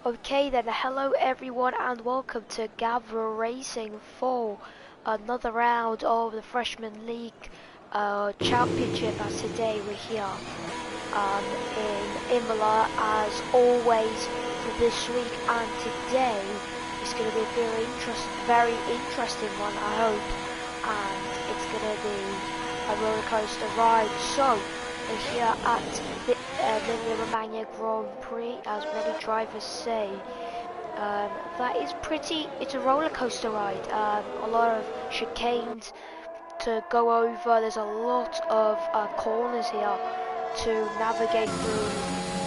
Okay then, hello everyone and welcome to Gavra Racing for another round of the Freshman League Championship. As today we're here in Imola as always for this week, and today is going to be a very interesting one, I hope, and it's going to be a roller coaster ride. So we're here at the Romagna Grand Prix, as many drivers say. It's a roller coaster ride. A lot of chicanes to go over. There's a lot of corners here to navigate through,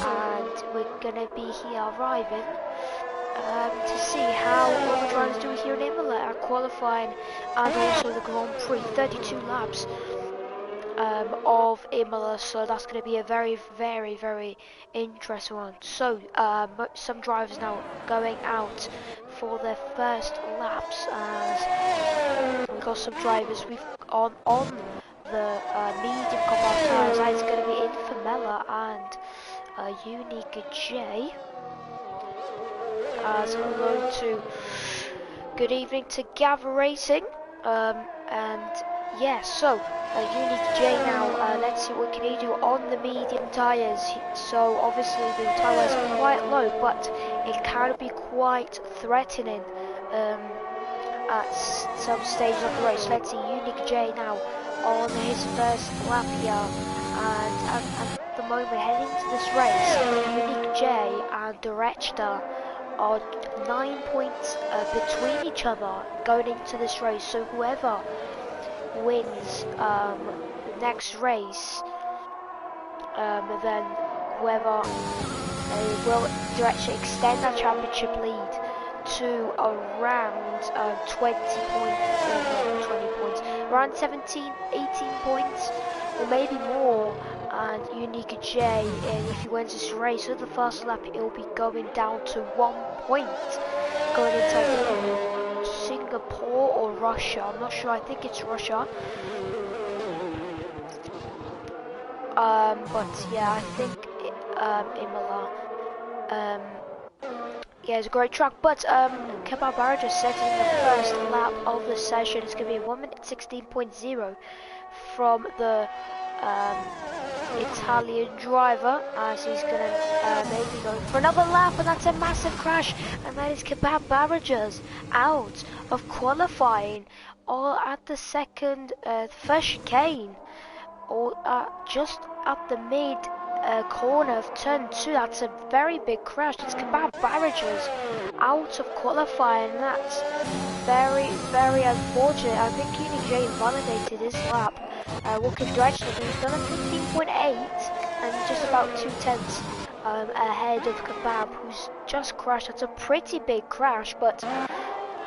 and we're gonna be here arriving to see how all the drivers do here in Imola at qualifying and also the Grand Prix. 32 laps of Imola, so that's going to be a very interesting one. So some drivers now going out for their first laps, as we've got some drivers on the medium compound tyres. It's going to be Infamella and Unique J. As hello to good evening to Gavra Racing, and yeah, so Unique J now, let's see what can he do on the medium tyres. So obviously the tyres are quite low, but it can be quite threatening at some stages of the race. Let's see, Unique J now on his first lap here, and at the moment heading to this race, Unique J and Director are 9 points between each other going into this race. So whoever wins the next race, then whoever will actually extend that championship lead to around 20 points, around 17, 18 points, or maybe more. And Unique J, if he wins this race with the first lap, it'll be going down to 1 point, going into Singapore or Russia. I'm not sure. I think it's Russia. But yeah, I think Imola. Yeah, it's a great track. But Gavra just setting the first lap of the session. It's going to be 1 minute 16.0 from the Italian driver, as he's going to maybe go for another lap, and that's a massive crash, and that is Gavra out of qualifying, or at the first chicane, or just at the mid corner of turn 2. That's a very big crash. It's Gavra out of qualifying, and that's very unfortunate. I think Unique J invalidated his lap. Walking direction, he's done a 15.8 and just about 2/10 ahead of Kebab, who's just crashed. That's a pretty big crash, but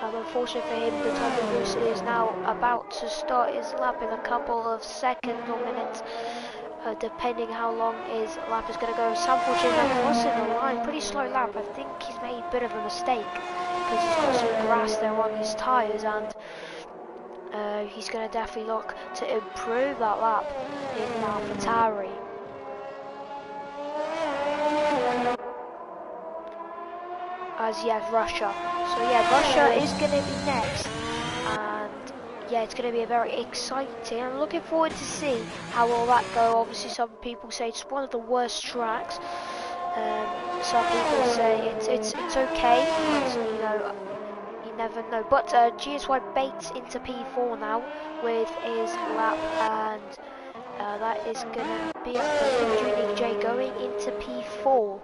unfortunately for him, the Tommy Lucid is now about to start his lap in a couple of seconds or minutes, depending how long his lap is going to go. So unfortunately, crossing the line, pretty slow lap. I think he's made a bit of a mistake because he's got some grass there on his tyres, and he's going to definitely look to improve that lap in AlphaTauri. As he has Russia. So yeah, Russia is going to be next, and yeah, it's going to be a very exciting. I'm looking forward to see how will that go. Obviously, some people say it's one of the worst tracks. Some people say it's okay, but, you know, you never know. But GSY baits into P4 now with his lap, and that is going to be Unique J going into P4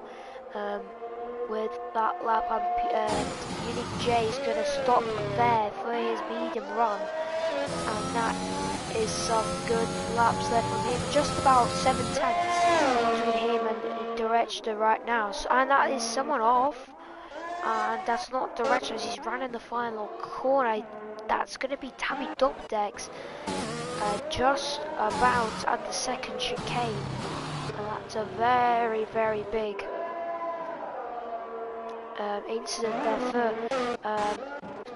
with that lap, and Unique J is going to stop there for his medium run, and that is some good laps there from him. Just about 7/10 between him and Director right now, so, and that is someone off. And that's not Director, as he's running the final corner. That's going to be Tabby Dupdex, just about at the second chicane, and that's a very big incident there for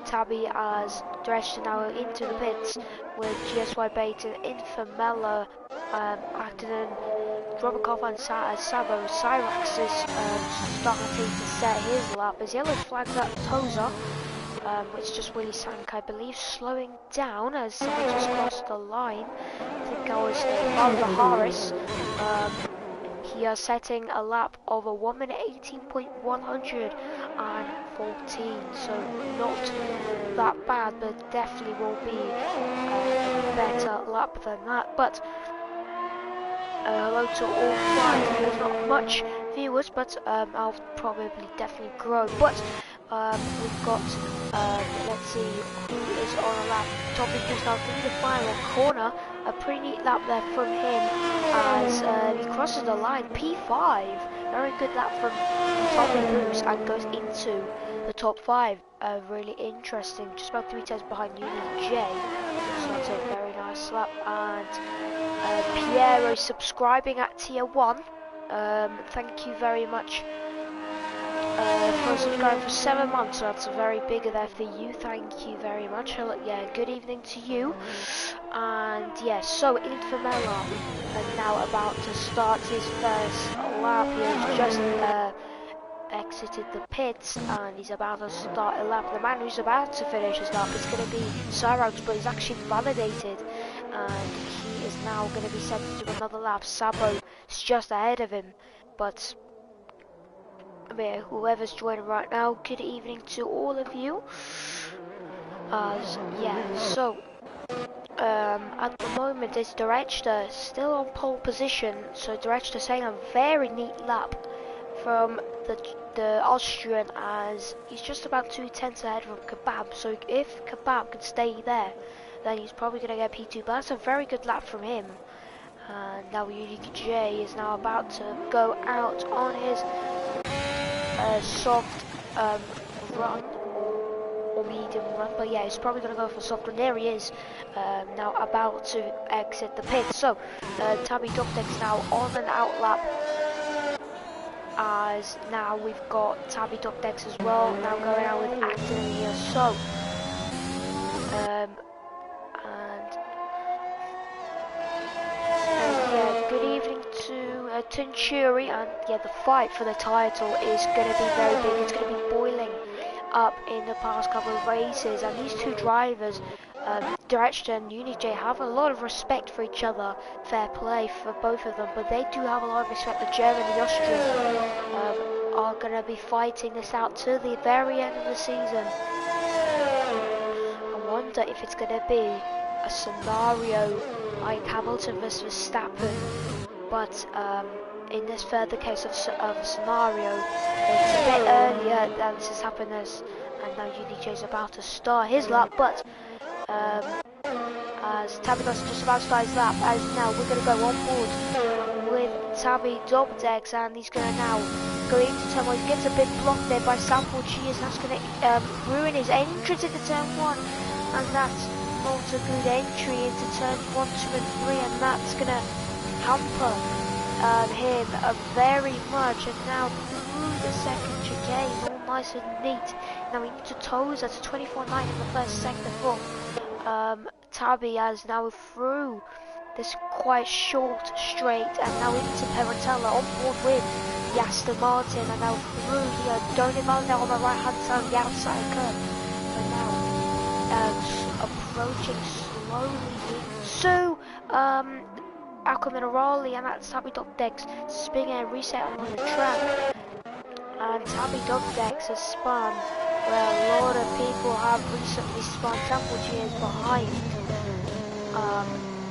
Tabby, as Director now into the pits with GSY Bait and Infamella acting in Robocop and Sabo. Cyrax is starting to set his lap. As yellow flags at Toza, which just Willy sank, I believe, slowing down as someone just crossed the line. I think I was Father Harris. He is setting a lap of a 1 minute 18.114, so not that bad, but definitely will be a better lap than that. But hello to all five. There's not much viewers, but I'll probably definitely grow. But we've got, let's see who is on a lap. Tommy Goose now through the final corner. A pretty neat lap there from him as he crosses the line. P5, very good lap from Tommy Goose and goes into the top 5. Really interesting, just about 3 tenths behind Uni J. So that's a very nice lap. And Piero subscribing at tier 1. Thank you very much for subscribing for 7 months, so that's very big there for you. Thank you very much. Hello, yeah, good evening to you. And yes, so Infamela is now about to start his first lap. He has just exited the pits and he's about to start a lap. The man who's about to finish his lap is going to be Cyrax, but he's actually validated and he is now going to be sent to do another lap. Sabo is just ahead of him, but whoever's joining right now, good evening to all of you. Yeah, so at the moment is Director still on pole position, so Director saying a very neat lap from the Austrian as he's just about 2 tenths ahead from Kebab. So if Kebab can stay there, then he's probably going to get P2, but that's a very good lap from him. And now Unique J is now about to go out on his soft run or medium run, but yeah, he's probably going to go for soft run. There he is, now about to exit the pit. So Tabby Dubtek's now on an out lap, as now we've got Tabby Dubtex as well now going out with Acton here. So yeah, good evening to Tinturi, and yeah, the fight for the title is going to be very big. It's going to be boiling up in the past couple of races, and these two drivers, Direction and UniJ, have a lot of respect for each other. Fair play for both of them, but they do have a lot of respect. The German and the Austrian are going to be fighting this out to the very end of the season. I wonder if it's going to be a scenario like Hamilton versus Verstappen, but in this further case of a scenario, it's a bit earlier than this has happened, and now UDJ is about to start his lap, but as Tabby does just about to start his lap, as now we're going to go on board with Tabby Dobdex, and he's going to now go into turn 1. He gets a bit blocked there by Sample Cheers, and that's going to ruin his entrance into turn 1, and that's not a good entry into turn 1, 2 and 3, and that's going to hamper him very much. And now through the second chicane, all nice and neat. Now into Toes, that's a 24.9 in the first sector for Tabby, as now through this quite short straight, and now into Parentella on board with the Aston Martin, and now through the Donny Valde on the right hand side of the outside curve, and now approaching slowly into Aqua Minerali, and that's Tabby Dubdex spinning and reset on the track. And Tabby Dubdex has spun where a lot of people have recently spun. Sample Cheers behind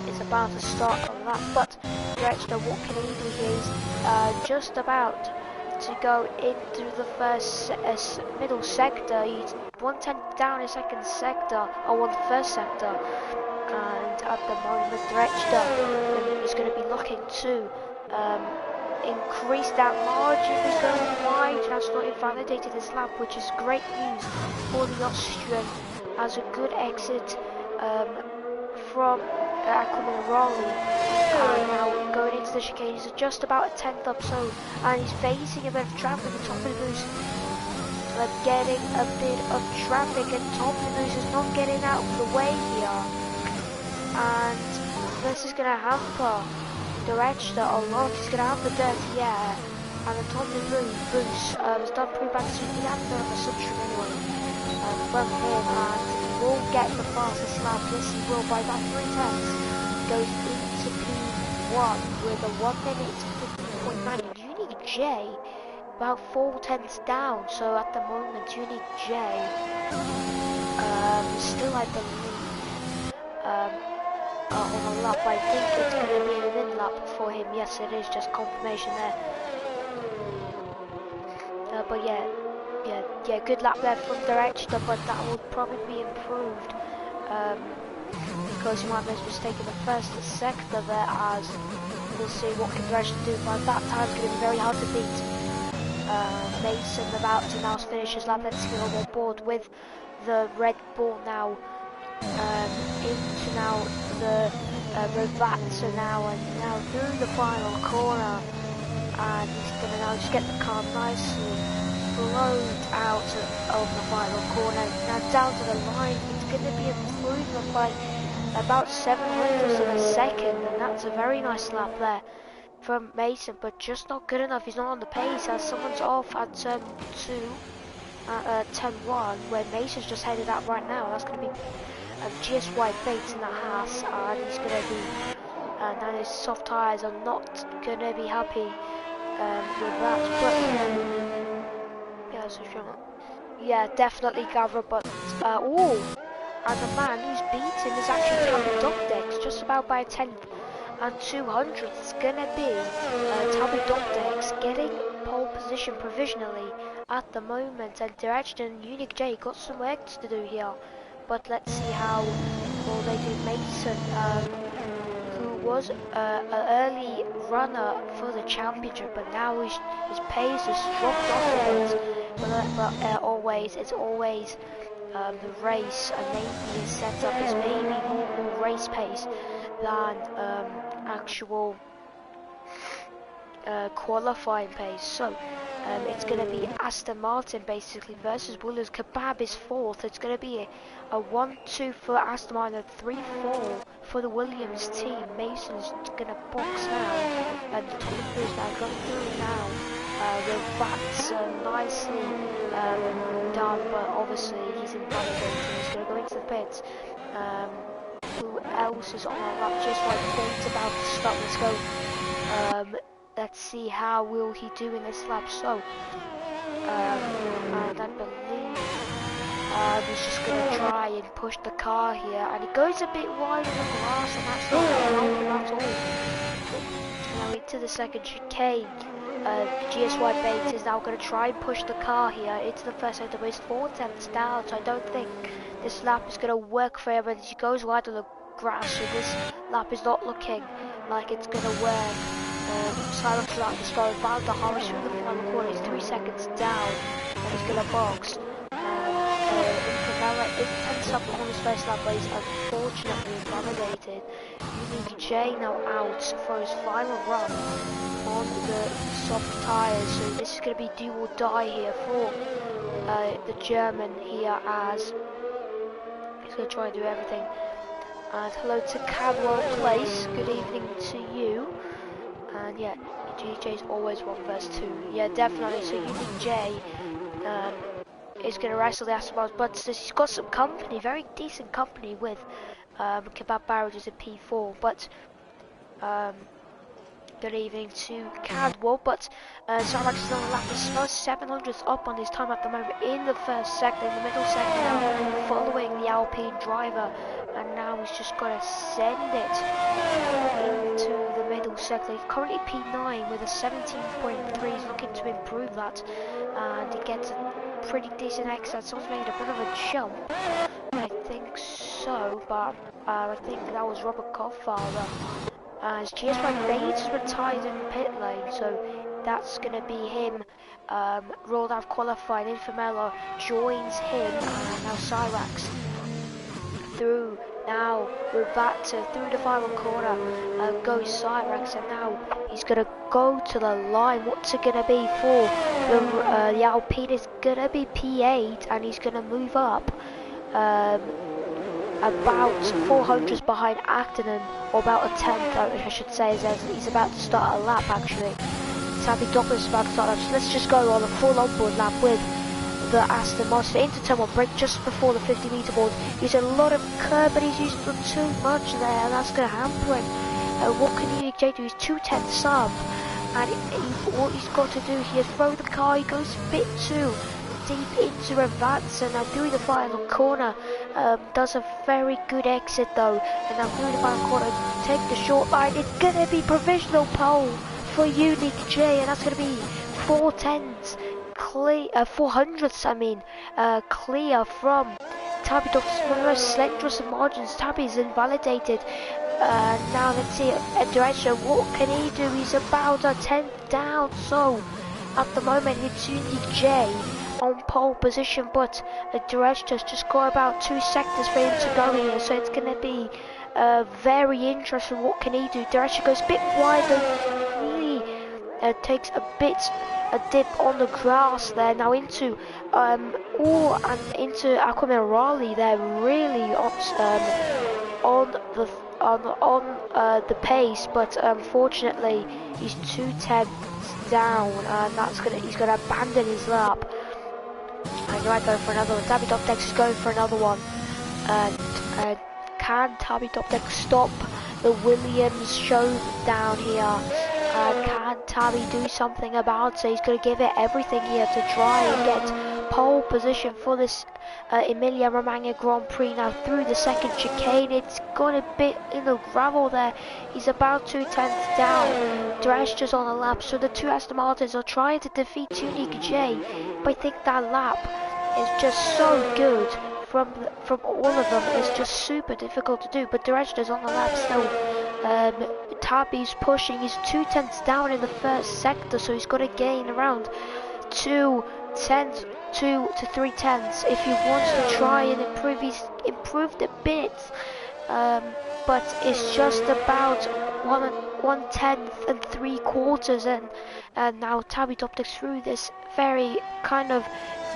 is about to start on that, but Director, what can he do here? He's just about to go into the first middle sector. He's 110 down in second sector, or the first sector. And at the moment, Director is going to be looking to increase that margin. He's going wide, and that's not invalidated his lap, which is great news for the Austrian, as a good exit from Aqua Minerali. And now going into the chicane, he's just about a 10th up, so, and he's facing a bit of traffic. The top of the boost, getting a bit of traffic, and top of the boost is not getting out of the way here. And this is going to hamper Director a lot. He's going to have the dirty air. And the top is really Bruce. It's done pretty bad. So he had a bit of a substitute anyway from him. And he will get the fastest lap. Yes, he will by about 3 tenths. Goes into P1 with a 1 minute 50.9. Unique J about 4 tenths down. So at the moment, Unique J still I believe on a lap. I think it's going to be a mid lap for him. Yes, it is. Just confirmation there. But yeah, good lap there from Director, but that will probably be improved because he might have mistaken the first and second there, as we'll see what can Director do. But that time it's going to be very hard to beat. Mason about to now finish his lap. Let's get on board with the Red Bull now into now the Ravazza now, and now through the final corner, and he's going to now just get the car nicely flowed out of the final corner. Now down to the line, it's going to be improvement by about 700ths of a second, and that's a very nice lap there from Mason, but just not good enough. He's not on the pace as someone's off at turn 2 at turn 1, where Mason's just headed out right now. That's going to be GSY Bates in the Haas, and he's going to be now his soft tyres are not going to be happy with that, but yeah, so sure. Yeah, definitely Gavra, but oh, and the man who's beaten is actually Tabby Dopdex, just about by a tenth and 200th. It's gonna be Tabby Dopdex getting pole position provisionally at the moment, and Direction and Unique J got some work to do here. But let's see how well they do. Mason, who was an early runner for the championship, but now his pace has dropped off a bit. But it's always the race, and maybe his setup is maybe more race pace than actual qualifying pace. So it's going to be Aston Martin basically versus Williams. Kebab is 4th. It's going to be a 1-2 for Aston Martin, a 3-4 for the Williams team. Mason is going to box now, and the top of is now going through now. With bats nicely done, but obviously he's invalidated. He's going to go into the pits. Who else is on our lap? Just like Bates about to stop. Let's go. Let's see how will he do in this lap. So, and I believe he's just going to try and push the car here, and it goes a bit wide on the grass, and that's not going to help him at all. Now into the second chicane. GSY Bates is now going to try and push the car here into the first sector, but it's 4 tenths down, so I don't think this lap is going to work for him, and he goes wide on the grass, so this lap is not looking like it's going to work. Silence lap is going round the Harris through the final corner. He's 3 seconds down, and he's going to box. Gavra is 10 up on his first lap, but he's unfortunately invalidated. Unique J now out for his final run on the soft tyres, so this is going to be do or die here for the German here, as he's going to try and do everything. And hello to Cadwell Place, good evening to you. And yeah, GJ is always 1 versus 2. Yeah, definitely. So Unique J is going to wrestle the Aston Martin, but he's got some company, very decent company with Kebab Barrages in P4. But good evening to Cadwell, but Cyrax is on the lap. He's first 700s up on his time at the moment in the first sector, in the middle sector now, following the Alpine driver, and now he's just got to send it into the middle sector. He's currently P9 with a 17.3. He's looking to improve that, and he gets a pretty decent exit. Someone's made a bit of a jump, I think so, but I think that was Robert Godfather. As GSY Bates is retired in pit lane, so that's going to be him rolled out qualifying. Infamella joins him, and now Cyrax through now Ravazza through the final corner goes Cyrax, and now he's going to go to the line. What's it going to be for the Alpine? Is going to be P8, and he's going to move up about 400s behind Actonen, or about a tenth, I should say, as he's about to start a lap actually. Tabby Doppler is about to start a lap, so let's just go on a full onboard lap with the Aston Martin into turn 1 brake just before the 50 meter board. He's a lot of curb, but he's used too much there, and that's going to hamper him. What can Unique J do? He's 2/10 up, and what he's got to do here, throw the car. He goes a bit too deep into Revats, and now through the final corner, does a very good exit though, and now through the final corner, take the short line. It's going to be provisional pole for Unique J, and that's going to be 4/10s. Clear, 400ths, clear from Tabby Doctor's one of the most slenderest of margins. Tabby's invalidated. Now let's see, Direction, what can he do? He's about a 10th down, so at the moment it's Unique J on pole position, but Direction's just got about 2 sectors for him to go here, so it's going to be very interesting. What can he do? Direction goes a bit wider, really takes a dip on the grass there, now into into Aquamarali there, really on the pace, but unfortunately he's 2/10 down, and he's gonna abandon his lap. And he might go for another one. Tabby Topdex is going for another one, and can Tabby Topdex stop the Williams showdown here? Can Tabby do something about it? He's going to give it everything here to try and get pole position for this Emilia Romagna Grand Prix. Now through the second chicane, it's got a bit in the gravel there. He's about 2/10 down. Dresh's on a lap, so the two Aston Martins are trying to defeat Unique J. But I think that lap is just so good from all of them. It's just super difficult to do. But Dresh's on the lap still. Tabby's pushing, he's 2/10 down in the first sector, so he's got to gain around 2 to 3/10 if he wants to try and improve. He's improved a bit, but it's just about 1/10 and 3/4, and now Tabby Topdex through this very kind of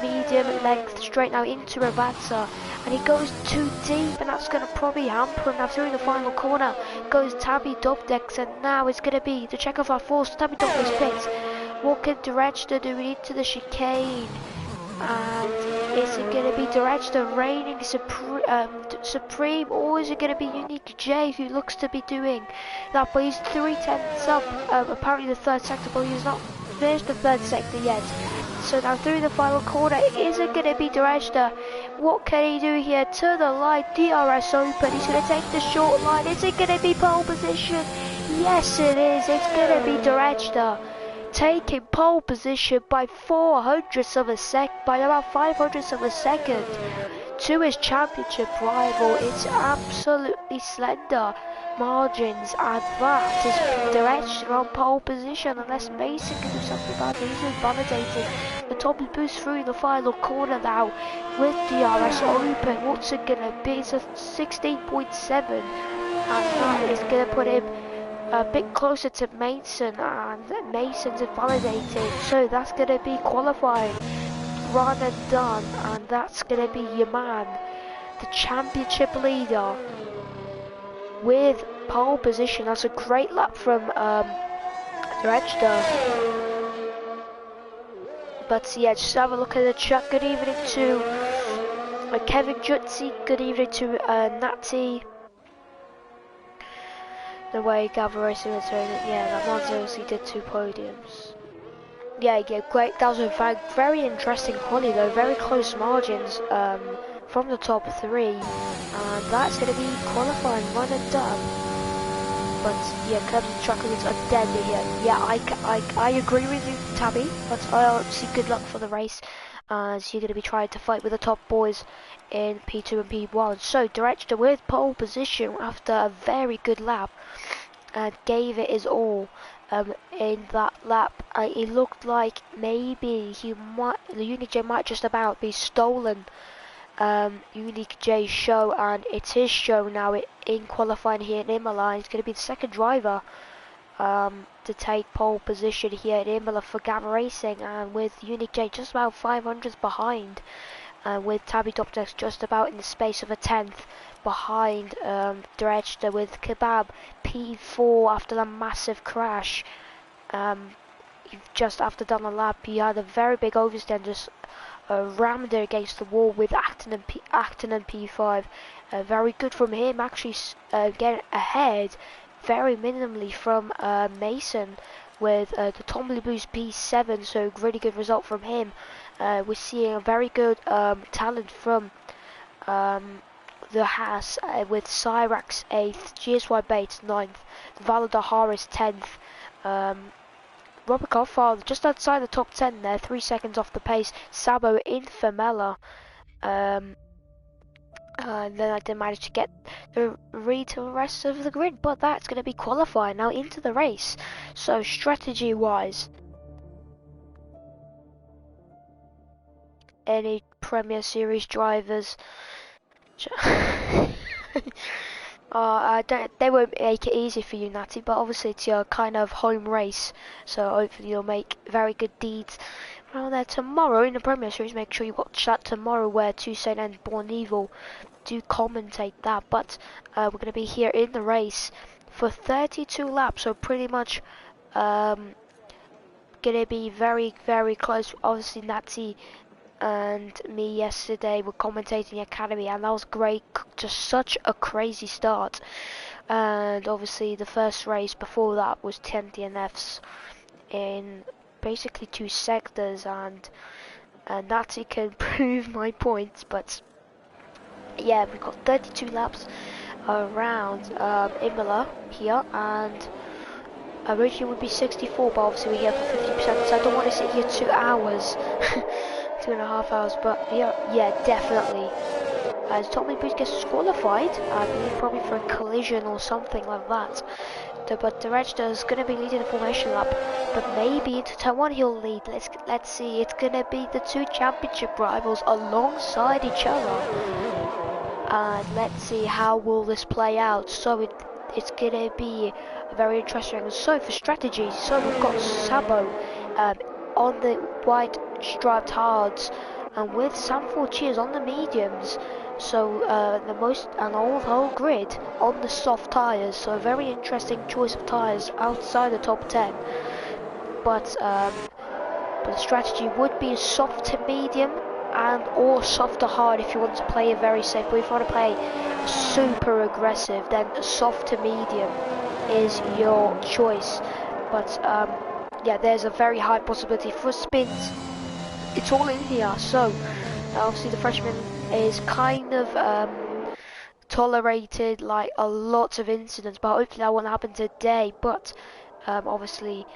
medium length straight now into Ravazza, and he goes too deep, and that's going to probably hamper him. Now through the final corner goes Tabby Dopdex, and now it's going to be the Czechoslovak force. Tabby Dopdex pits. What can Director do into the chicane? And is it going to be Director reigning supreme, or is it going to be Unique J who looks to be doing that? But he's 3/10 up, apparently the third sector, but he's not finished the third sector yet. So now through the final corner, is it going to be Director? What can he do here? To the line, DRS open, he's going to take the short line. Is it going to be pole position? Yes it is, it's going to be Director taking pole position by 400ths of a by about 500ths of a second to his championship rival. It's absolutely slender margins, and that is Direction on pole position, unless Mason can do something about it. He's invalidated. The top boost through the final corner now with DRS open. What's it gonna be? It's a 16.7, and that is gonna put him a bit closer to Mason, and Mason's invalidated, so that's going to be qualifying run and done, and that's going to be your man, the championship leader, with pole position. That's a great lap from Director. But yeah, just have a look at the chat. Good evening to Kevin Jutsi, good evening to Natty. The way Gavra racing was doing it, yeah, that Monzo, he did 2 podiums. Yeah, great. That was a very interesting quali though, very close margins from the top 3, and that's going to be qualifying run and done. But yeah, curbs and track limits are deadly here. Yeah, I agree with you, Tabby, but I obviously good luck for the race, as you're going to be trying to fight with the top boys in P2 and P1. So Director with pole position after a very good lap, and gave it his all in that lap. It looked like maybe the Unique J might just about be stolen Unique J's show, and it's his show now in qualifying here in Imola. He's going to be the second driver to take pole position here in Imola for Gavra Racing, and with Unique J just about 500s behind, with Tabby Topdex just about in the space of a 10th. behind Dredge with Kebab P4 after that massive crash. Just after done a lap, he had a very big oversteer and just rammed it against the wall with Acton and P5. Very good from him, actually getting ahead very minimally from Mason with the Tomley Boost P7, so really good result from him. We're seeing a very good talent from the Haas with Cyrax 8th, GSY Bates 9th, Valadar Harris 10th, Robert Godfather just outside the top 10 there, 3 seconds off the pace, Sabo in Femella, and then I didn't manage to get the read to the rest of the grid, but that's going to be qualifying now into the race. So strategy wise, any Premier Series drivers they won't make it easy for you, Natty, but obviously it's your kind of home race, so hopefully you'll make very good deeds around there tomorrow in the Premier Series. Make sure you watch that tomorrow where Toussaint and Born Evil do commentate that, but we're going to be here in the race for 32 laps, so pretty much going to be very, very close. Obviously Natty and me yesterday were commentating the Academy, and that was great, just such a crazy start. And obviously the first race before that was 10 DNFs in basically 2 sectors, and Natty can prove my points. But yeah, we've got 32 laps around Imola here, and originally would be 64, but obviously we're here for 50%, so I don't want to sit here 2 hours 2.5 hours, but yeah, definitely. As Tommy Booth gets disqualified, I believe probably for a collision or something like that. But the Regda is going to be leading the formation lap, but maybe into turn 1 he'll lead. Let's see. It's going to be the 2 championship rivals alongside each other, and let's see how will this play out. So it's going to be very interesting. So for strategies, so we've got Sabo on the white striped hards, and with Sanford Cheers on the mediums, so the whole grid on the soft tyres, so a very interesting choice of tyres outside the top 10, but the strategy would be soft to medium and or soft to hard if you want to play it very safe. But if you want to play super aggressive, then soft to medium is your choice. But yeah, there's a very high possibility for spins. It's all in here, so obviously the freshman is kind of tolerated like a lot of incidents, but hopefully that won't happen today. But obviously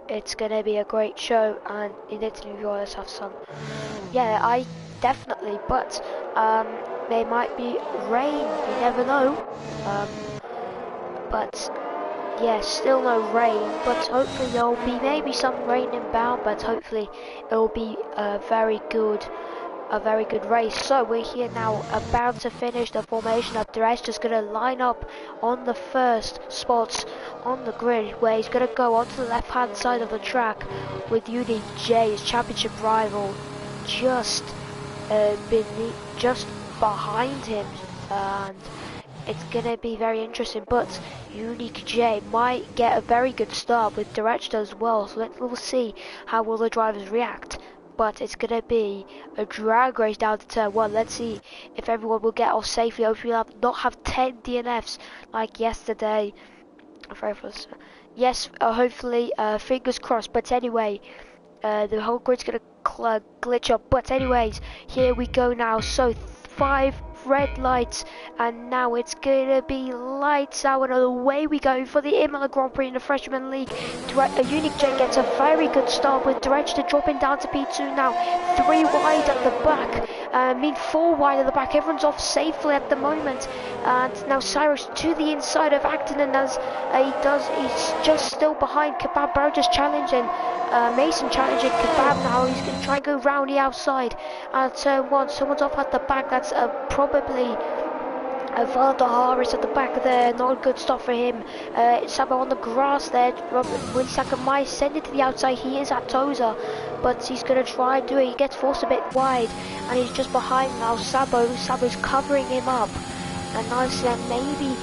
it's gonna be a great show, and in Italy we always have some. Yeah, I definitely, but there might be rain, you never know. But yeah, still no rain, but hopefully there'll be maybe some rain inbound, but hopefully it'll be a very good race. So we're here now, about to finish the formation up. Dredge just going to line up on the first spots on the grid, where he's going to go onto the left hand side of the track with Unique J, his championship rival, just behind him, and it's gonna be very interesting. But Unique J might get a very good start with Director as well, so we'll see how will the drivers react. But it's gonna be a drag race down to turn 1. Let's see if everyone will get off safely. Hopefully we'll not have 10 DNFs like yesterday. Yes, hopefully, fingers crossed. But anyway, the whole grid's gonna glitch up. But anyways, here we go now. So 5 red lights, and now it's gonna be lights out, and away we go for the Imola Grand Prix in the Freshman League. Unique J gets a very good start with Director dropping down to P2 now, 3 wide at the back, 4 wide at the back. Everyone's off safely at the moment, and now Cyrus to the inside of Acton, and as he's just still behind Kebab. Barrow just challenging Mason, challenging Kebab now. He's gonna try and go round the outside at turn 1. Someone's off at the back. That's probably Valda Harris at the back there, not good stuff for him. Sabo on the grass there. Willie Saka might send it to the outside. He is at Tozer, but he's going to try and do it. He gets forced a bit wide, and he's just behind now. Sabo's covering him up. And nicely, and maybe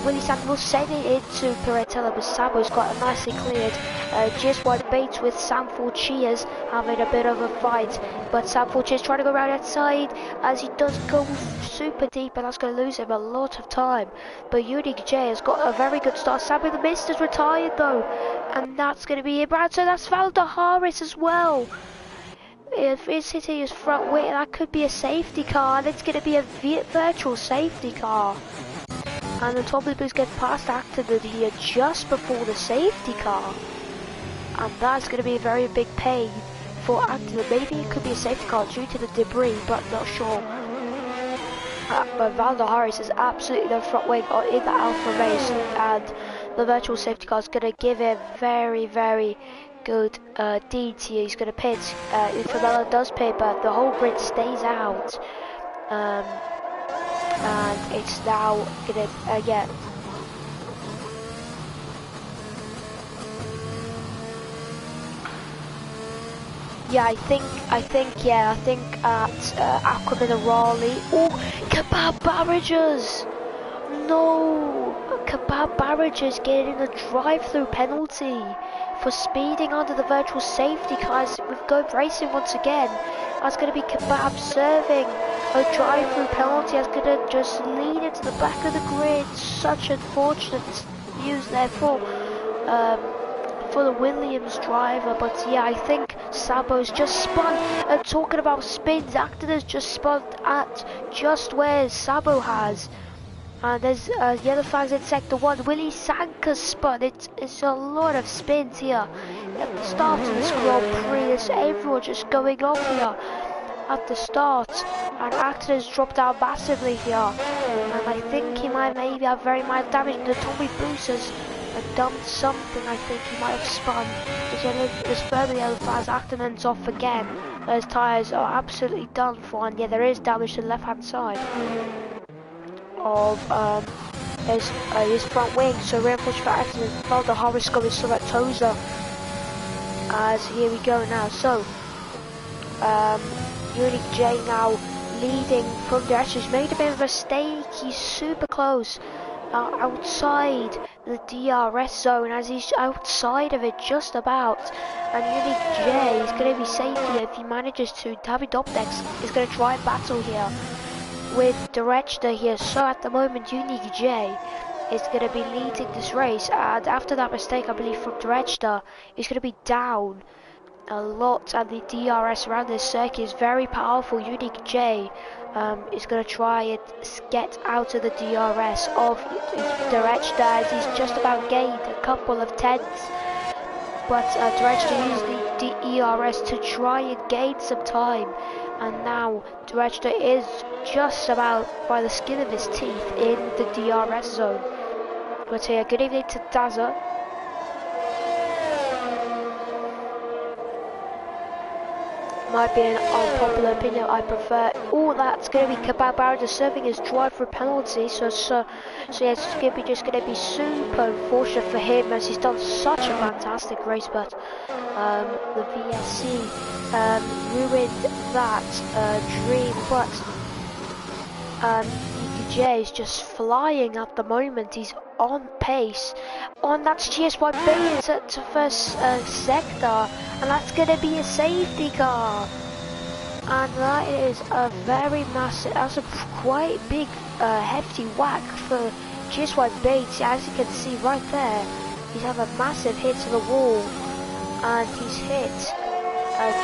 Willie Saka will send it into Piratella, but Sabo's got it nicely cleared. Just wide Bates with Sam Cheers having a bit of a fight, but Sam Cheers trying to go around that side as he does go super deep, and that's going to lose him a lot of time. But Unique J has got a very good start. Sam with the mist is retired though, and that's going to be it. Right, so that's Valda Harris as well. If it's hitting his front wing, that could be a safety car, and it's going to be a virtual safety car. And the top of the boost gets past Acton here just before the safety car. And that's going to be a very big pain for Acton. Maybe it could be a safety car due to the debris, but not sure. But Valda Harris is absolutely the front wing in the Alpha race, and the virtual safety car is going to give him very, very good deeds here. He's going to pit. Infamella does pit, but the whole grid stays out. And it's now going to get. Yeah, I think at Aquaman and Raleigh. Oh, Kebab Barrages! No, Kebab Barrages getting a drive-through penalty for speeding under the virtual safety cars. We've go racing once again. That's going to be Kebab serving a drive-through penalty. That's going to just lead into the back of the grid. Such unfortunate news there for the Williams driver. But yeah, I think Sabo's just spun. Talking about spins, Acton has just spun at just where Sabo has. And there's yellow flags in sector 1. Willie Sanka's spun. It's a lot of spins here. At the start of this Grand Prix, there's everyone just going off here at the start. And Acton has dropped out massively here. And I think he might maybe have very mild damage. The Tommy Boost has done something. I think he might have spun. There's further yellow flags. Acton ends off again. Those tyres are absolutely done for. And yeah, there is damage to the left hand side of his front wing. So reinforced for accident. Valda Harris going to at Tozer. As here we go now. So Unique J now leading from there. He's made a bit of a mistake. He's super close outside the DRS zone, as he's outside of it just about. And Unique J is going to be safe here if he manages to. David Optex is going to try and battle here with Director here. So at the moment Unique J is going to be leading this race, and after that mistake I believe from Director, he's going to be down a lot, and the DRS around this circuit is very powerful. Unique J is going to try and get out of the DRS of Director, as he's just about gained a couple of tenths. But Director used the DRS to try and gain some time, and now Director is just about by the skin of his teeth in the DRS zone. But here, good evening to Dazza. Might be an unpopular opinion, I prefer. Oh, that's going to be Kebab Barrager serving his drive-through penalty. So yeah, it's just going to be super unfortunate for him, as he's done such a fantastic race. But the VSC ruined that dream. But EPJ is just flying at the moment. He's on pace. On that's GSY Bates to first sector, and that's going to be a safety car. And that is a very massive, that's a quite big hefty whack for GSY Bates. As you can see right there, he's had a massive hit to the wall, and he's hit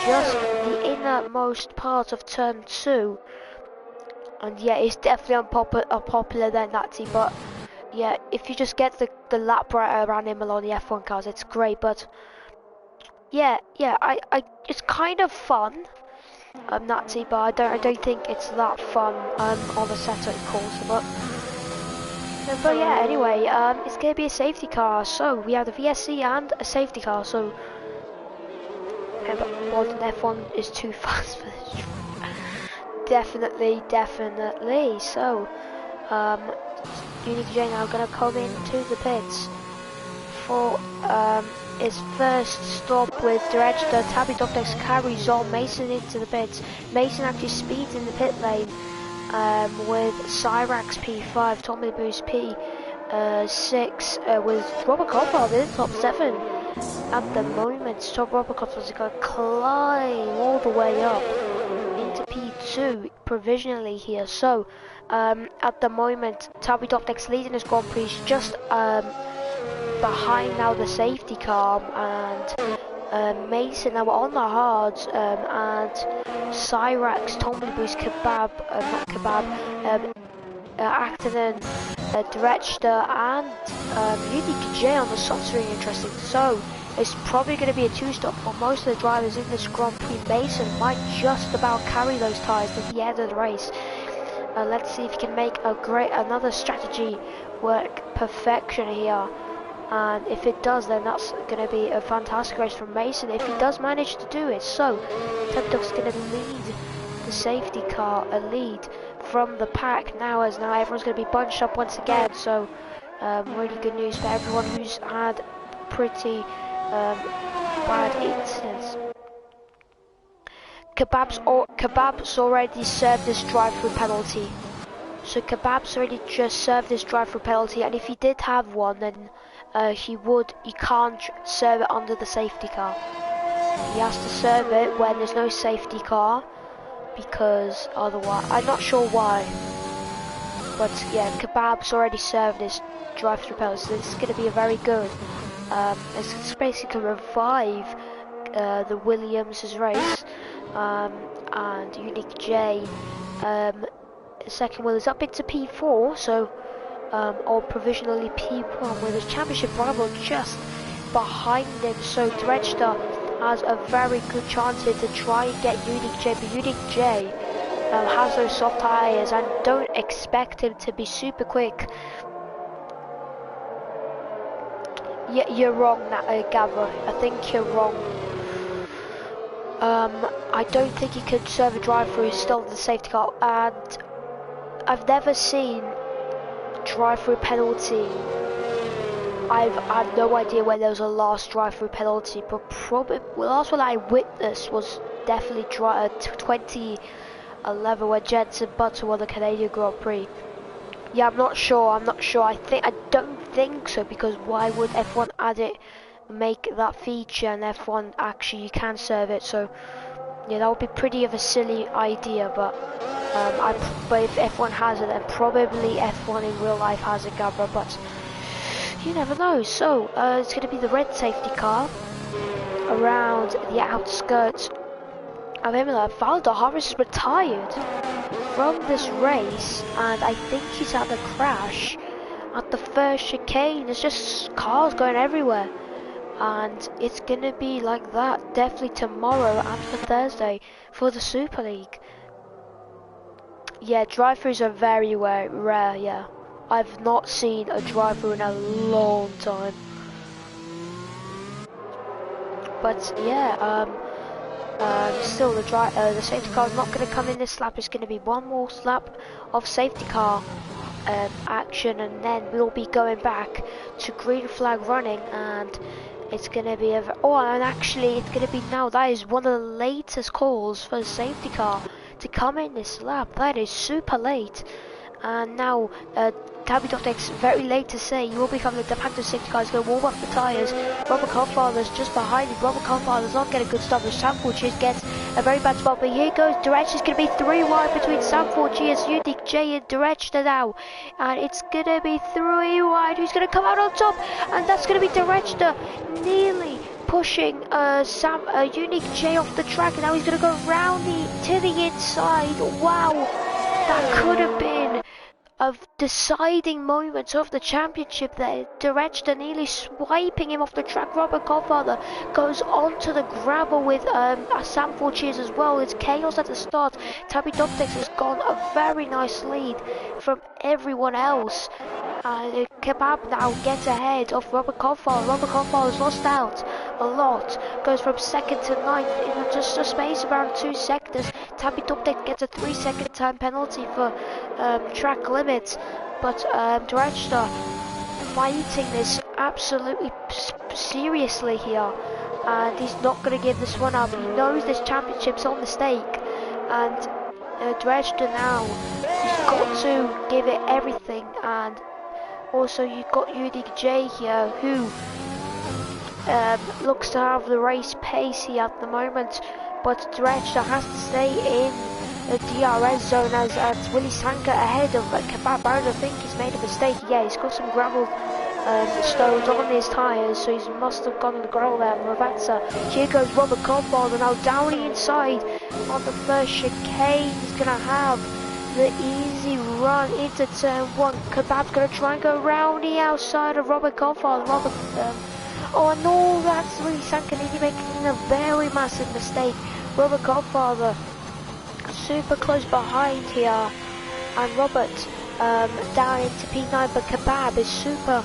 just the innermost part of turn 2. And yeah, it's definitely unpopular than that, but yeah, if you just get the lap right around Imola on the F1 cars, it's great. But yeah, I it's kind of fun, Nazi, but I don't think it's that fun on the setup course. But yeah, anyway, it's gonna be a safety car. So we have the VSC and a safety car. So but modern F1 is too fast for this. Definitely. So Unique J now gonna come into the pits for his first stop with Director. Tabby Doptex carries on Mason into the pits. Mason actually speeds in the pit lane with Cyrax P5, Tommy Boost P6 with Robert Coffard in top 7 at the moment. So Robert Coffard is going to climb all the way up into P2 provisionally here. So at the moment Tabby Doptex leading his Grand Prix, just behind now the safety car, and Mason now on the hards, and Cyrax, Tommy Boost, Kebab, not Kebab, Actonin, Director, and Unique J on the softs. Really interesting. So it's probably going to be a two-stop for most of the drivers in this Grand Prix. Mason might just about carry those tyres to the end of the race. Let's see if he can make another strategy work perfection here. And if it does, then that's going to be a fantastic race from Mason if he does manage to do it. So Tubduck's going to lead the safety car, a lead from the pack now, as now everyone's going to be bunched up once again. So really good news for everyone who's had pretty bad incidents. Kebab's already served this drive-through penalty. So Kebab's already just served this drive-through penalty, and if he did have one, then he can't serve it under the safety car. He has to serve it when there's no safety car, because otherwise, I'm not sure why. But yeah, Kebab's already served this drive-through penalty, so this is going to be a very good. It's basically revive the Williams' race, and Unique J. Second wheel is up into P4, so or provisionally P1 with his championship rival just behind him. So Dredgster has a very good chance here to try and get Unique J, but Unique J has those soft tyres and don't expect him to be super quick. Yeah, you're wrong, Gavra. I think you're wrong. I don't think he could serve a drive-through still in the safety car, and I've never seen drive-through penalty. I had no idea when there was a last drive-through penalty, but probably the last one I witnessed was definitely 2011 when Jensen Button won the Canadian Grand Prix. Yeah, I'm not sure. I don't think so, because why would F1 add it, make that feature, and F1 actually you can serve it? So yeah, that would be pretty of a silly idea, but if F1 has it, then probably F1 in real life has it, Gavra, but you never know. So it's going to be the red safety car around the outskirts of Imola. Valdo Harris is retired from this race, and I think he's had a crash at the first chicane. There's just cars going everywhere, and it's going to be like that definitely tomorrow and for Thursday for the Super League. Yeah, drive-throughs are very rare, yeah. I've not seen a drive-through in a long time. But yeah, still the safety car is not going to come in this lap. It's going to be one more lap of safety car action, and then we'll be going back to green flag running, and it's going to be and actually it's going to be now, that is one of the latest calls for the safety car to come in this lap. That is super late. And now Tabby Doptex very late to say you will become the de facto safety car. Is going to warm up the tyres. Robert Coffard's just behind him. Robert Coffard's not getting a good stop. Sam Fortier gets a very bad spot, but here goes Direction. It's going to be 3 wide between Sam Fortier, Unique J and Direction now, and it's going to be 3 wide. Who's going to come out on top? And that's going to be Direction, nearly pushing Unique J off the track, and now he's going to go round to the inside. Wow, that could have been of deciding moments of the championship there. Director nearly swiping him off the track. Robert Godfather goes onto the gravel with Sam Fortiers as well. It's chaos at the start. Tabby Doptex has gone a very nice lead from everyone else. Kebab now gets ahead of Robert Koffal. Robert Koffal has lost out a lot. Goes from 2nd to 9th in just a space around 2 seconds. Tabby Dupdek gets a 3-second time penalty for track limits. But Drechta fighting this absolutely seriously here. And he's not going to give this one up. He knows this championship's on the stake. And Drechta now, he's got to give it everything. And also you've got Unique J here, who looks to have the race pace here at the moment, but Drechta has to stay in the DRS zone as Willy Sanka ahead of Kebab. I don't think he's made a mistake. Yeah, he's got some gravel stones on his tyres, so he must have gone on the gravel there. Ravatsa. Here goes Robert Koffal, and now down the inside on the first chicane. He's going to have the easy run into turn 1. Kebab's going to try and go round the outside of Robert Koffal. Oh no, that's really Sankanini making a very massive mistake. Robert Godfather super close behind here, and Robert down into P9, but Kebab is super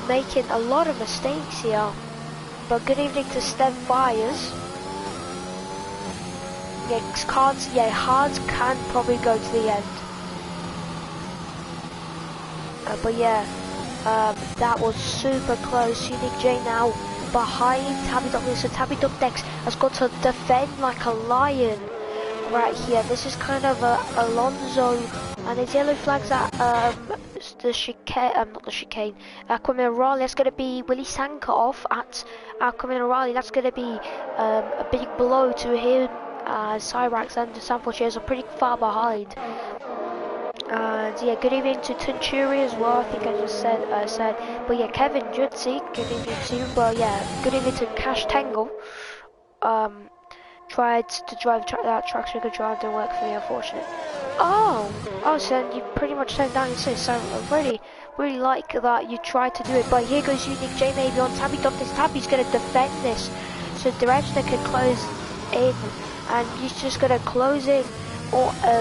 making a lot of mistakes here. But good evening to Stem Fires. Hards can probably go to the end. But yeah, that was super close. Unique J now behind Tabby Dupdex. So Tabby Dupdex has got to defend like a lion right here. This is kind of Alonso, and his yellow flags at the chicane, not the chicane, Aquaminerale. That's going to be Willy Sanka off at Aquaminerale. That's going to be a big blow to him. Cyrax and Sanford are pretty far behind. And yeah, good evening to Tunturi as well. I think I just said, but yeah, Kevin Jutsi, good evening to you. But yeah, good evening to Cash Tangle. Tried to drive that track record drive, didn't work for me, unfortunately. Oh, so you pretty much turned down your assist. So I really like that you tried to do it. But here goes Unique J maybe on Tabby Dupdex. Tabby's going to defend this, so Director can close in, and he's just going to close in.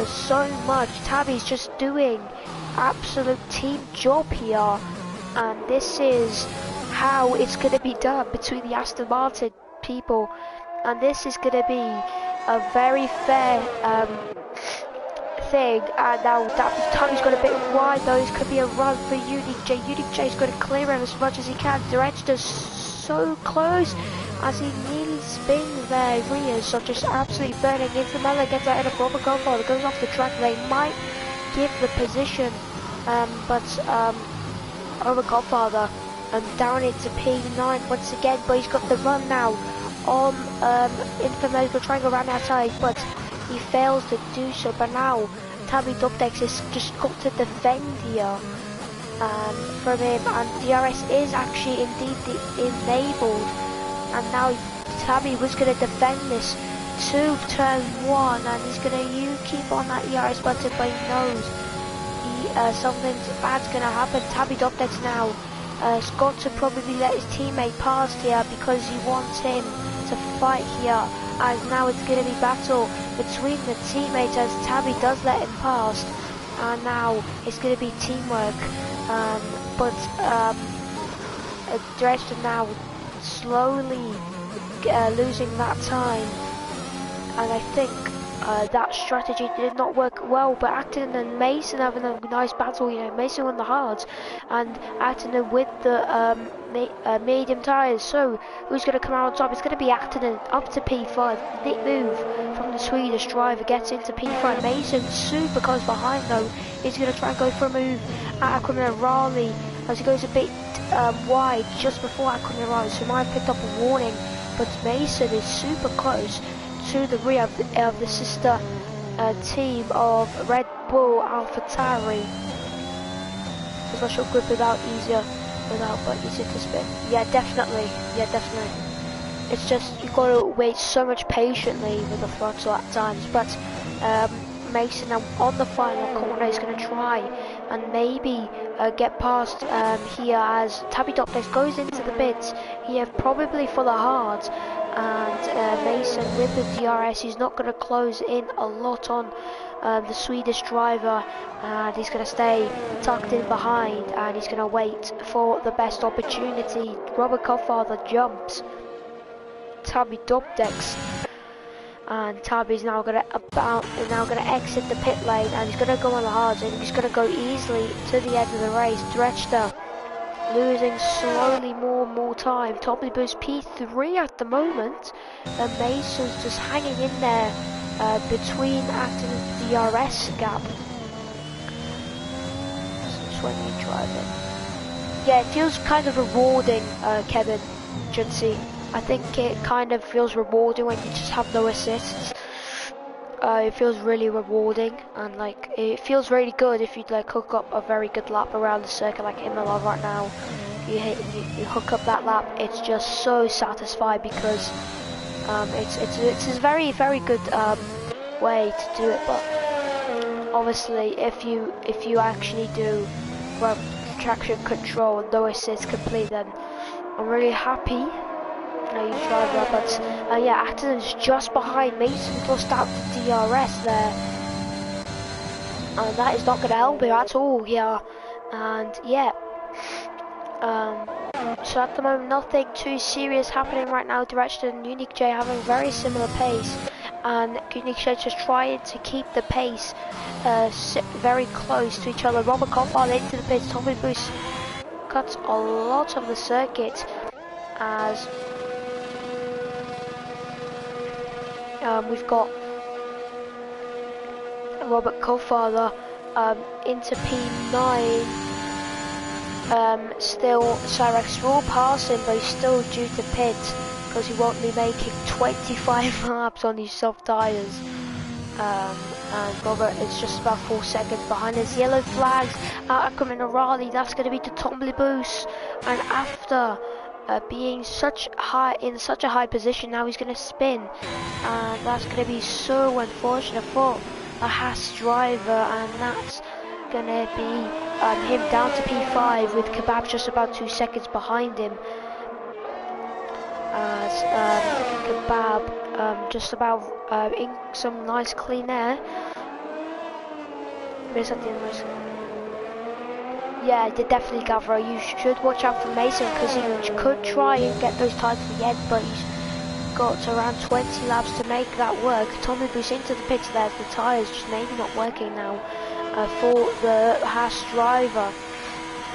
So much. Tabby's just doing absolute team job here, and this is how it's going to be done between the Aston Martin people, and this is going to be a very fair thing. And now that Tabby's got a bit wide though. This could be a run for Unique J. Unique J's got to clear him as much as he can. Director's so close as he nearly spins there. Rias are just absolutely burning. Infamela gets ahead of Robert Godfather, goes off the track. They might give the position, but Robert Godfather down into P9 once again, but he's got the run now on Infamela. He's going to try and go around outside, but he fails to do so. But now Tabby Dupdex has just got to defend here from him, and DRS is actually indeed enabled. And now Tabby was going to defend this to turn 1, and he's going to keep on that ERS button, but he knows something bad's going to happen. Tabby Dupdex now has got to probably let his teammate pass here because he wants him to fight here. And now it's going to be battle between the teammates as Tabby does let him pass, and now it's going to be teamwork. But Dresden now slowly losing that time, and I think that strategy did not work well. But Acton and Mason having a nice battle. You know, Mason on the hards and Acton with the medium tyres. So who's going to come out on top? It's going to be Acton up to P5. Nick move from the Swedish driver gets into P5. Mason super close behind though. He's going to try and go for a move at Aquaminerale as he goes a bit wide just before Aquaminerale, so he might have picked up a warning. But Mason is super close to the rear of the sister team of Red Bull AlphaTauri. Is my short grip but easier to spin? Yeah, definitely. It's just you've got to wait so much patiently with the throttle at times. But Mason now on the final corner is going to try and maybe get past here as Tabby Dupdex goes into the pits. Yeah, probably for the hards. And Mason with the DRS, he's not going to close in a lot on the Swedish driver, and he's going to stay tucked in behind, and he's going to wait for the best opportunity. Robert Koffler jumps. Tabby decks, and Tabby's now going to exit the pit lane, and he's going to go on the hards, and he's going to go easily to the end of the race. Drechter losing slowly more and more time. Tommy Boo's P3 at the moment, and Mason's just hanging in there between acting the DRS gap. Since when you driving? Yeah, it feels kind of rewarding, Kevin Junsey. I think it kind of feels rewarding when you just have no assists. It feels really rewarding, and like it feels really good if you like hook up a very good lap around the circuit like Imola right now. You hook up that lap, it's just so satisfying because it's a very good way to do it. But obviously, if you actually do traction control and no assist complete, then I'm really happy. You driver, but yeah, Acton's just behind Mason, just out the DRS there, and that is not going to help him at all here. And yeah, so at the moment nothing too serious happening right now. Direction and Unique J having a very similar pace, and Unique J just trying to keep the pace very close to each other. Robert Koffler into the pits. Tommy Boost cuts a lot of the circuit as we've got Robert Koffler into P9. Still, Cyrex will pass him, but he's still due to pit because he won't be making 25 laps on these soft tyres. And Robert is just about 4 seconds behind. His yellow flags coming a rally. That's going to be to Tommy Boost, and after being in such a high position, now he's going to spin, and that's going to be so unfortunate for a Haas driver, and that's going to be him down to P5 with Kebab just about 2 seconds behind him, as Kebab just about in some nice clean air. Yeah, definitely, Gavra. You should watch out for Mason because he could try and get those tyres to the end, but he's got around 20 laps to make that work. Tommy Boost into the pits there. The tyres just maybe not working now for the Haas driver,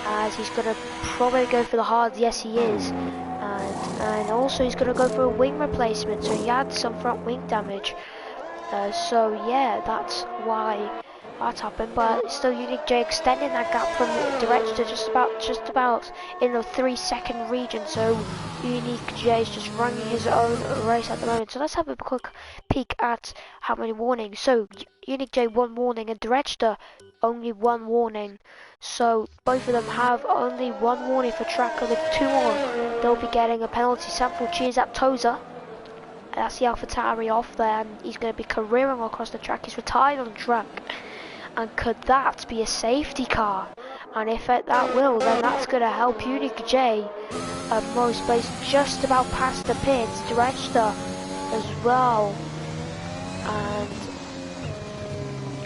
as he's going to probably go for the hard. Yes, he is. And also he's going to go for a wing replacement, so he had some front wing damage. So yeah, that's why that's happened, but still Unique J extending that gap from the director just about in the 3 second region. So Unique J is just running his own race at the moment. So let's have a quick peek at how many warnings. So Unique J 1 warning and director only 1 warning. So both of them have only 1 warning for track, and with 2 more they'll be getting a penalty. Sample cheers at Toza. That's the AlphaTauri off there, and he's going to be careering across the track. He's retired on the track. And could that be a safety car? And if that will, then that's going to help Unique J most place just about past the pits. Director as well. And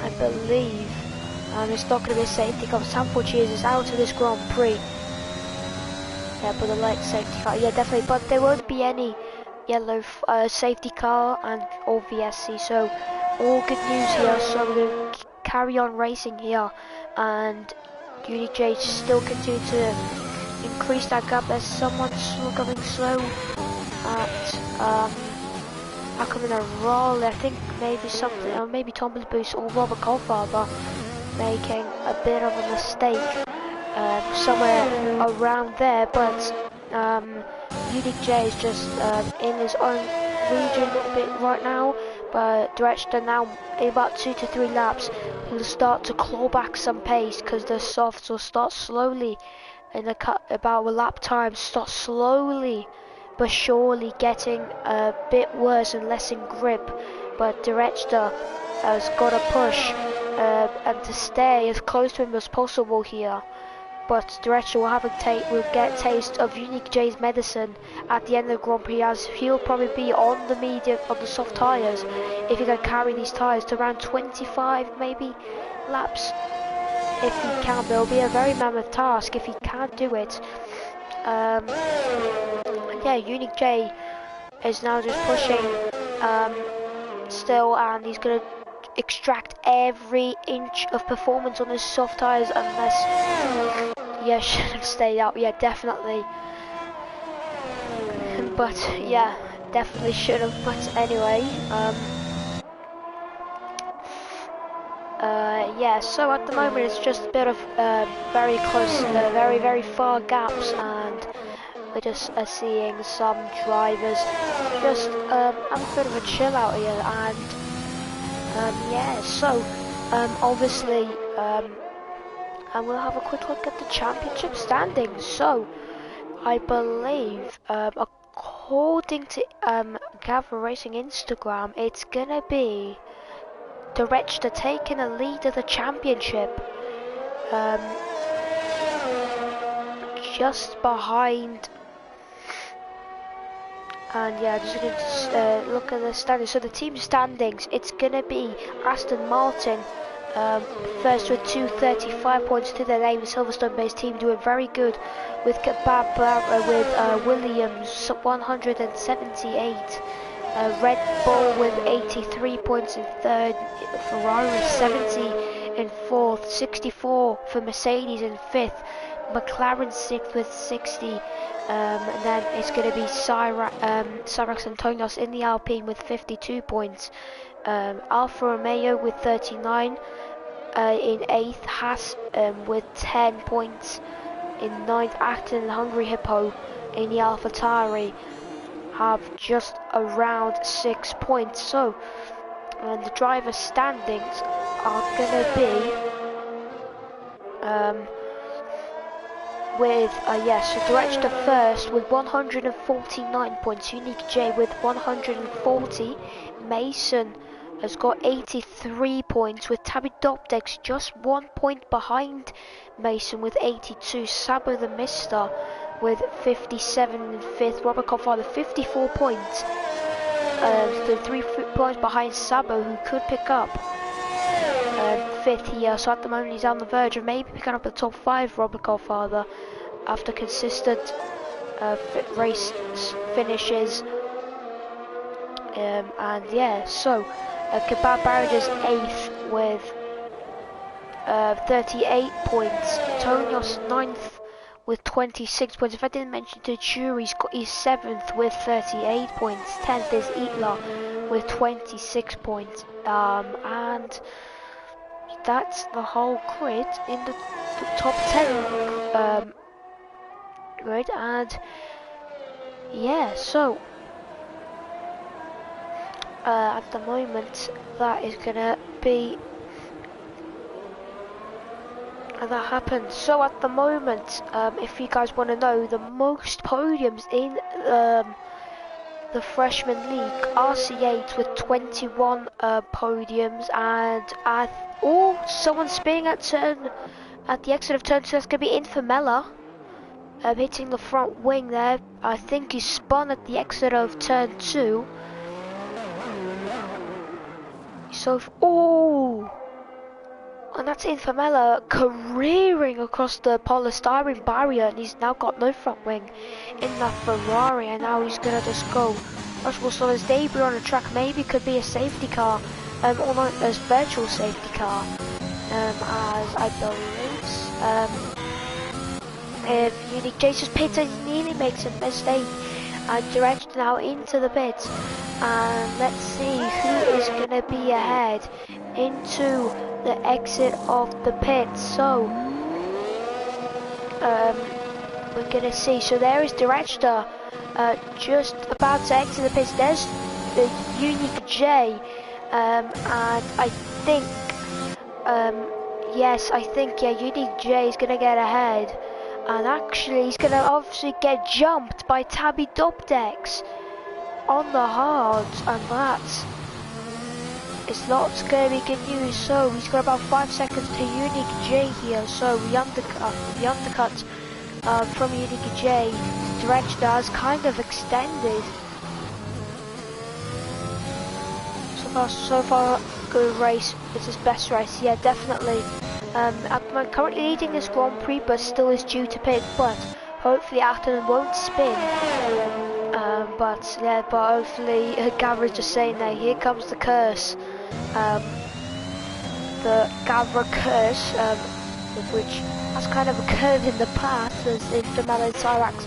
I believe it's not going to be a safety car. Sample Cheers is out of this Grand Prix. Yeah, but the light safety car. Yeah, definitely. But there won't be any yellow safety car and or VSC. So all good news here. So we're going to carry on racing here, and Unique J still continue to increase that gap. There's someone still going slow at coming a roll. I think maybe something, or maybe Tommy Boost or Robert Kohlfather making a bit of a mistake somewhere around there, but Unique J is just in his own region a bit right now. But Director now in about 2 to 3 laps will start to claw back some pace, because the softs will start slowly in the about a lap time, start slowly but surely getting a bit worse and less in grip. But Director has got to push and to stay as close to him as possible here. but Director will get a taste of Unique J's medicine at the end of the Grand Prix, as he'll probably be on the soft tyres if he can carry these tyres to around 25 maybe laps. If he can, there'll be a very mammoth task if he can't do it. Yeah, Unique J is now just pushing still, and he's going to extract every inch of performance on his soft tyres, unless, yeah, should have stayed out, yeah, definitely, but yeah, definitely should have, but anyway, yeah, so at the moment it's just a bit of very close, very far gaps, and we're just seeing some drivers just have a bit of a chill out here, and yeah, so obviously and we'll have a quick look at the championship standings. So I believe according to Gavra Racing Instagram, it's gonna be Director taking the lead of the championship, just behind. And yeah, just gonna look at the standings. So the team standings, it's gonna be Aston Martin first with 235 points to their name. Silverstone-based team doing very good with Gavra with Williams 178. Red Bull with 83 points in third. Ferrari 70 in fourth. 64 for Mercedes in fifth. McLaren sixth with 60. And then it's going to be Cyrax Antonios in the Alpine with 52 points. Alfa Romeo with 39 in 8th. Haas with 10 points in 9th. Acton and Hungary Hippo in the AlphaTauri have just around 6 points. So the driver standings are going to be with yes, so Director first with 149 points, Unique J with 140, Mason has got 83 points, with Tabby Dopdex just 1 point behind Mason with 82, Sabo the Mister with 57 in 5th, Robert Coffather 54 points, so 3 points behind Sabo, who could pick up 5th here. So at the moment he's on the verge of maybe picking up the top 5, Robert Coffather, after consistent race finishes. And yeah, so Kebab Barrage is 8th with 38 points, Tonios 9th with 26 points. If I didn't mention Tachuri, he's 7th with 38 points. 10th is Itla with 26 points. And that's the whole grid in the top 10 grid. And yeah, so at the moment that is gonna be that happens. So at the moment, if you guys want to know the most podiums in the freshman league, RC8 with 21 podiums, and someone's spinning at the exit of turn 2. That's gonna be Infamella, hitting the front wing there. I think he spun at the exit of turn 2. So and that's Infamella careering across the polystyrene barrier, and he's now got no front wing in that Ferrari, and now he's gonna just go. So his debut on the track maybe could be a safety car, or not as virtual safety car, as I believe. If Unique J just pits and nearly makes a mistake, and Direct now into the pits, and let's see who is gonna be ahead into the exit of the pit. So we're gonna see. So there is Director just about to exit the pits. There's the Unique J, and I think yes, I think Unique J is gonna get ahead, and actually he's gonna obviously get jumped by Tabby Dopdex on the hards, and that it's not going to be good news. So he's got about 5 seconds to Unique J here. So the undercut from Unique J. The direction has kind of extended. So far, good race. It's his best race. Yeah, definitely. At the moment, currently leading this Grand Prix, but still is due to pit. But hopefully, Acton won't spin. But hopefully, Gavra just saying that here comes the curse. The Gavra curse, which has kind of occurred in the past as Infamel and Cyrax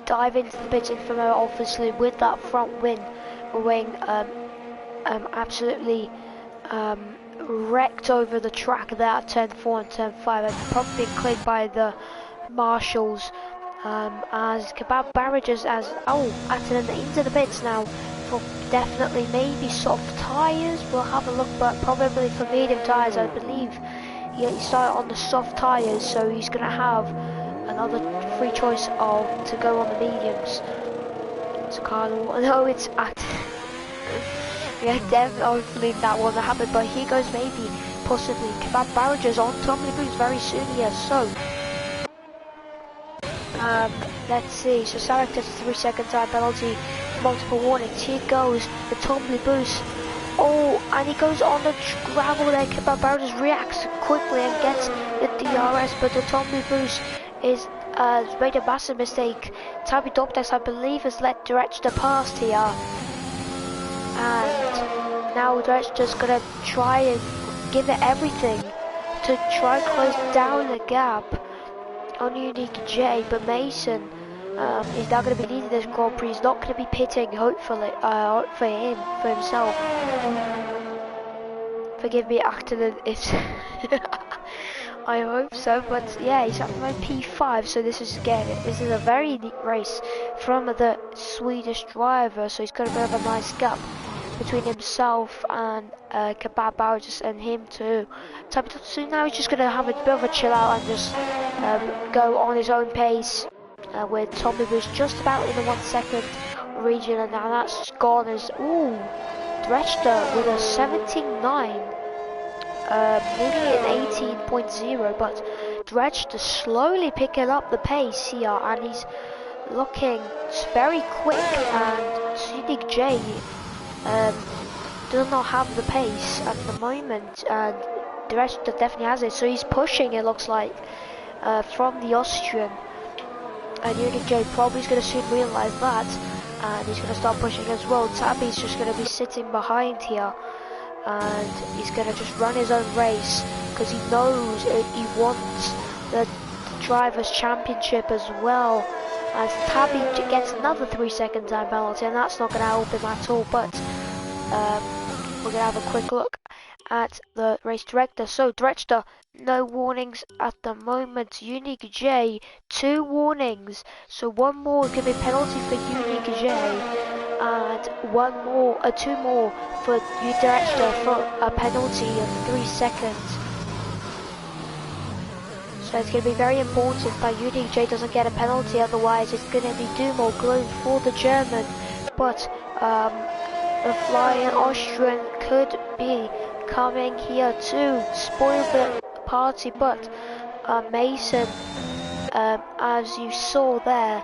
dive into the pits. Infamel obviously with that front wing absolutely wrecked over the track there at turn 4 and turn 5, and probably been cleared by the marshals as Kebab barrages as Acton into the pits now for definitely maybe soft tyres. We'll have a look, but probably for medium tyres. I believe he started on the soft tyres, so he's going to have another free choice to go on the mediums. It's Carlo. No, it's Acton. Yeah, definitely, hopefully that won't happen, but here goes maybe, possibly, Kebab barrages on Tommy Boots very soon here, so, let's see, so Sarek gets a 3-second time penalty, multiple warnings, here goes the Tommy Boost, and he goes on the gravel there. Kebab barrages reacts quickly and gets the DRS, but the Tommy Boost is, made a massive mistake. Tabby Doptex, I believe, has let Director past here. And now Director's gonna try and give it everything to try and close down the gap on Unique J, but Mason is now gonna be leading this Grand Prix. He's not gonna be pitting, hopefully, for himself. Forgive me, Acton, if I hope so, but yeah, he's at my P5, so this is a very neat race from the Swedish driver, so he's got a bit of a nice gap between himself and Kebab barrages and him too. So now he's just going to have a bit of a chill out and just go on his own pace with Tommy Boost just about in the 1 second region, and now that's gone as, Dreschter with a 17.9. Maybe an 18.0, but Dredge slowly picking up the pace here, and he's looking very quick, and Unique J does not have the pace at the moment, and Dredge definitely has it, so he's pushing, it looks like, from the Austrian, and Unique J probably is going to soon realise that, and he's going to start pushing as well. Tabby's just going to be sitting behind here, and he's going to just run his own race because he knows he wants the Drivers' Championship as well, as Tabby gets another 3-second time penalty, and that's not going to help him at all. But we're going to have a quick look at the race director. So Dredger, no warnings at the moment. Unique J, 2 warnings, so 1 more could be penalty for Unique J, and 2 more for Dredger for a penalty of 3 seconds. So it's going to be very important that Unique J doesn't get a penalty, otherwise it's going to be doom or gloom for the German. But the flying Austrian could be coming here to spoil the party, but Mason, as you saw there,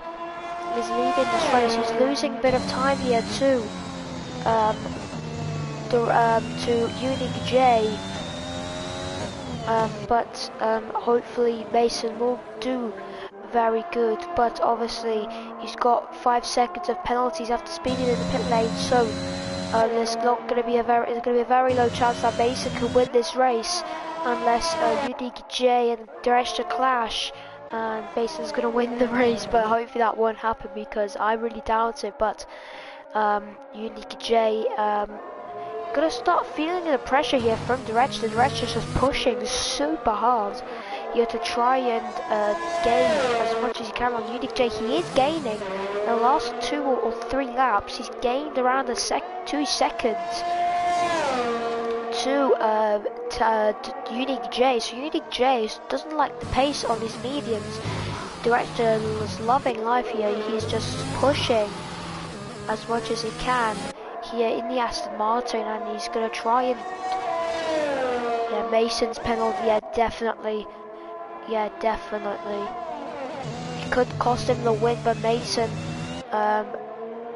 is leading this race. He's losing a bit of time here to Unique J, but hopefully Mason will do very good. But obviously he's got 5 seconds of penalties after speeding in the pit lane, so there's not going to be a very low chance that Mason can win this race unless Unique J and Drescher clash, and Mason's going to win the race. But hopefully that won't happen because I really doubt it. But Unique J gonna start feeling the pressure here from Drescher. Drescher's just pushing super hard here to try and gain as much as he can on Unique J. He is gaining. In the last 2 or 3 laps, he's gained around 2 seconds to Unique J. So Unique J doesn't like the pace on his mediums. Drescher is loving life here. He's just pushing as much as he can. here in the Aston Martin, and he's gonna try and Mason's penalty. Definitely. It could cost him the win, but Mason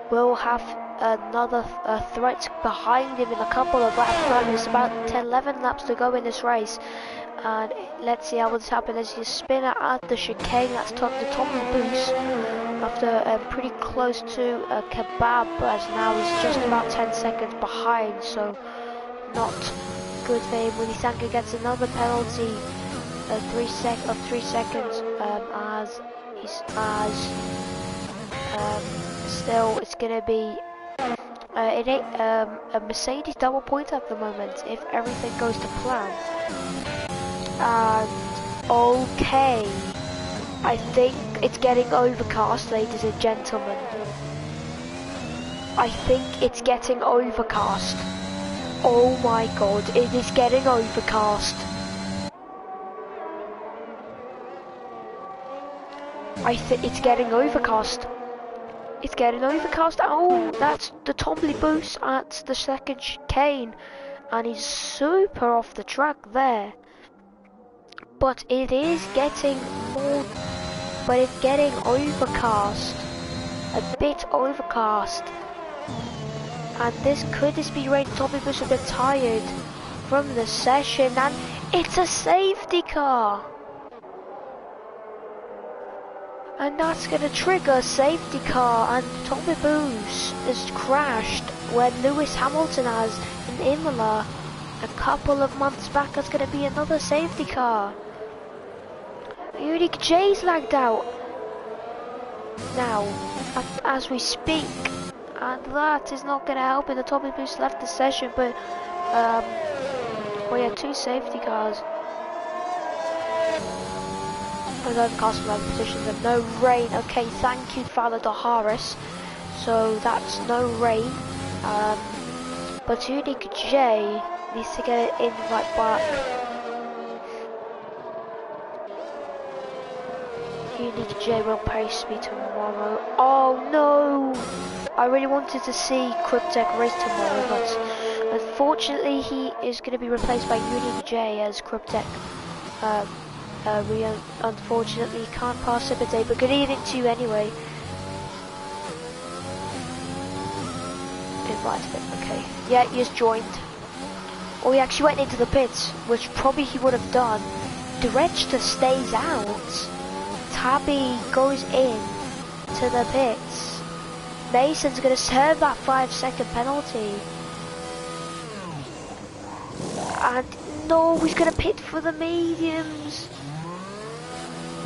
will have another threat behind him in a couple of laps. There's about 11 laps to go in this race, and let's see how this happens as you spin at the chicane. That's the Tommy Boost after pretty close to Kebab, as now he's just about 10 seconds behind, so not good for him. Willie Sanka gets another penalty of 3 seconds still it's gonna be a Mercedes double point at the moment if everything goes to plan. And okay, I think it's getting overcast, ladies and gentlemen. I think it's getting overcast. Oh my god, it is getting overcast. It's getting overcast. It's getting overcast. Oh, that's the Tomley Boost at the second chicane, and he's super off the track there. But it is getting more. But it's getting overcast. A bit overcast. And this could just be rain. Tomley Boost a bit tired from the session, and it's a safety car. And that's going to trigger a safety car, and Tommy Boost has crashed when Lewis Hamilton has in Imola a couple of months back. That's going to be another safety car. Unique J's lagged out now as we speak, and that is not going to help. And the Tommy Boost left the session, but we had 2 safety cars. Overcast from other positions and no rain. Okay, thank you, Father Harris. So that's no rain. But Unique J needs to get it in right back. Unique J will pace me tomorrow. Oh no! I really wanted to see Cryptech race tomorrow, but unfortunately he is going to be replaced by Unique J as Cryptech. We unfortunately can't pass him a day, but good evening to you anyway. Invited him, okay. Yeah, he has joined. Or he actually went into the pits, which probably he would have done. Director stays out. Tabby goes in to the pits. Mason's going to serve that 5-second penalty. And no, he's going to pit for the mediums.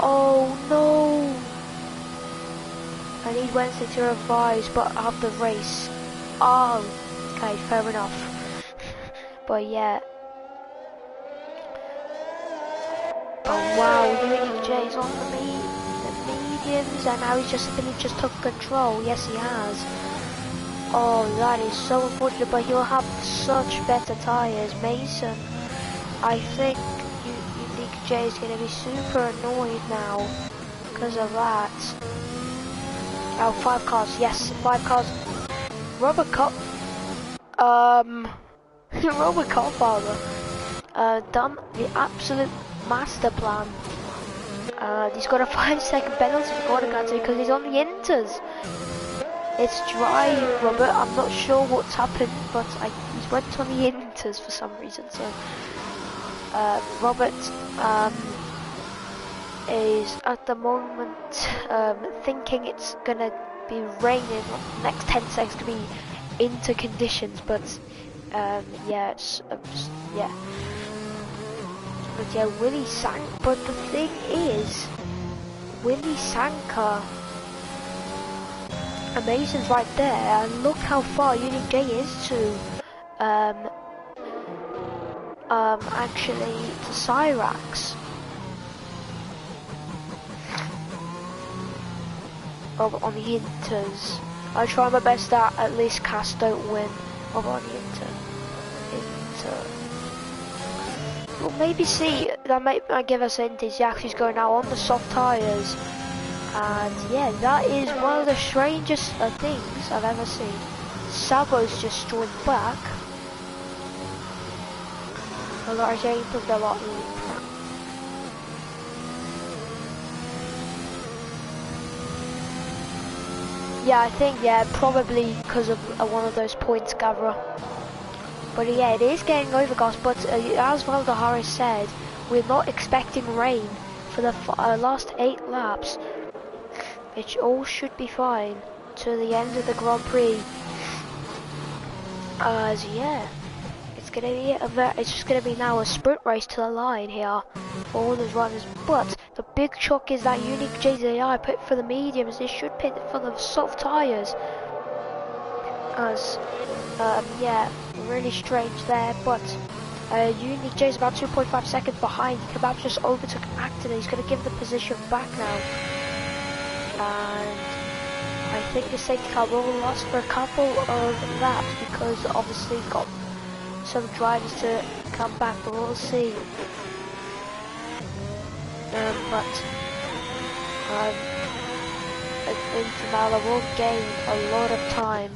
Oh no! I need Wednesday to revise, but I have the race. Oh, okay, fair enough. But yeah. Oh wow, Unique J is on the mediums, and now he's just took control. Yes, he has. Oh, that is so unfortunate, but he'll have such better tyres. Mason, I think Unique J is going to be super annoyed now because of that. Oh, 5 cars, yes, 5 cars. Robocop, Robocop father, done the absolute master plan. He's got a 5-second penalty for Gordon because he's on the inters. It's dry, Robert. I'm not sure what's happened, but he went on the inters for some reason. So Robert is at the moment thinking it's gonna be raining. The next 10 seconds to be into conditions, but yeah, yeah. But yeah, Willie sank. But the thing is, Willie Sanka. Mason's right there, and look how far Unique J is to actually to Cyrax. On the inters. I try my best that at least Cass don't win on the inter. Well, maybe see, that might give us inters. Yeah, he's going out on the soft tyres. And yeah, that is one of the strangest things I've ever seen. Sabo's just joined back. A lot of improved a lot. Yeah, I think, yeah, probably because of one of those points, Gavra. But yeah, it is getting overcast, but as Valdahara said, we're not expecting rain for the last 8 laps. It all should be fine to the end of the Grand Prix. So yeah, it's gonna be it's just gonna be now a sprint race to the line here for all those runners. But the big shock is that Unique JZI put for the mediums. They should pit for the soft tires. As yeah, really strange there. But Unique J is about 2.5 seconds behind. Kebab just overtook Acton. He's gonna give the position back now. And I think the safety car will last for a couple of laps because obviously he's got some drivers to come back, but we'll see. I think Imola will gain a lot of time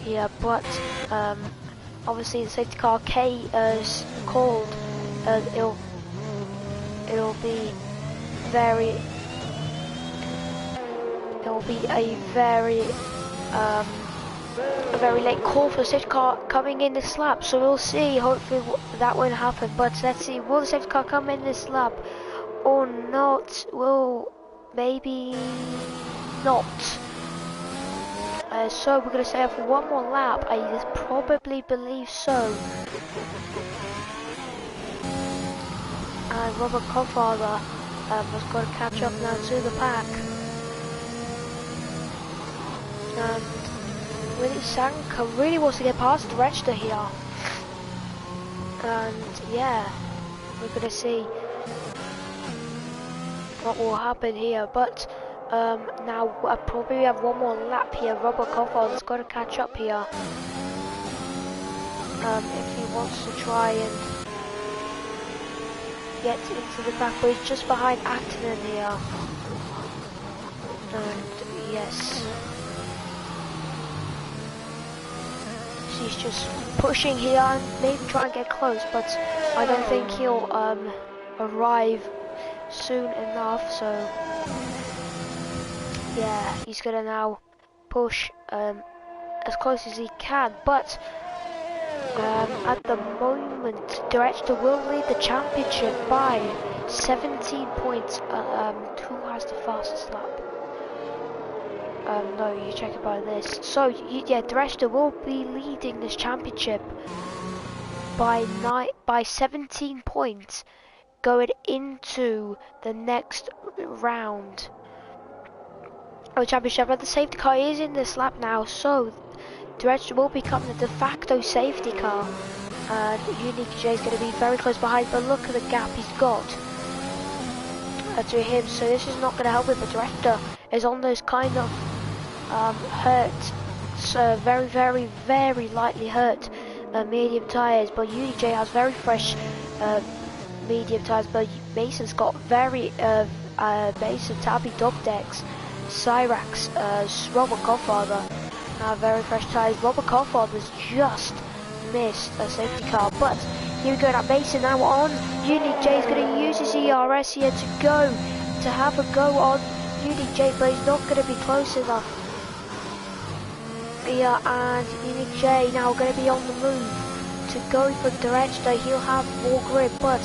here, but obviously the safety car K is called. It'll be very. It'll be a very late call for the safety car coming in this lap, so we'll see. Hopefully that won't happen, but let's see, will the safety car come in this lap or not? Will maybe not. So we're going to stay up for one more lap. I probably believe so. And Robert Coffather has got to catch up now to the pack. And Willie Sanka really wants to get past the register here. And yeah, we're gonna see what will happen here. But now I probably have one more lap here. Robert Coffather's got to catch up here. If he wants to try and get into the back, but he's just behind Acton here. And yes. He's just pushing here and maybe try and get close, but I don't think he'll arrive soon enough, so yeah, he's gonna now push as close as he can, but at the moment Director will lead the championship by 17 points. Who has the fastest lap? No, you check it by this. So yeah, Drescher will be leading this championship by 17 points going into the next round of the championship. But the safety car is in this lap now, so Drescher will become the de facto safety car. And Unique J is going to be very close behind, but look at the gap he's got to him. So this is not going to help him. But Drescher is on those kind of hurt, so very lightly hurt medium tyres, but UDJ has very fresh medium tyres, but Mason's got very Mason, Tabby, Dubdex, Cyrax, Robert Coffather have very fresh tyres. Robert Coffather's just missed a safety car, but here we go now. Mason now on. Unique J is going to use his ERS here to have a go on Unique J, but he's not going to be close enough. Yeah, and Unique J now going to be on the move to go for Director. He'll have more grip, but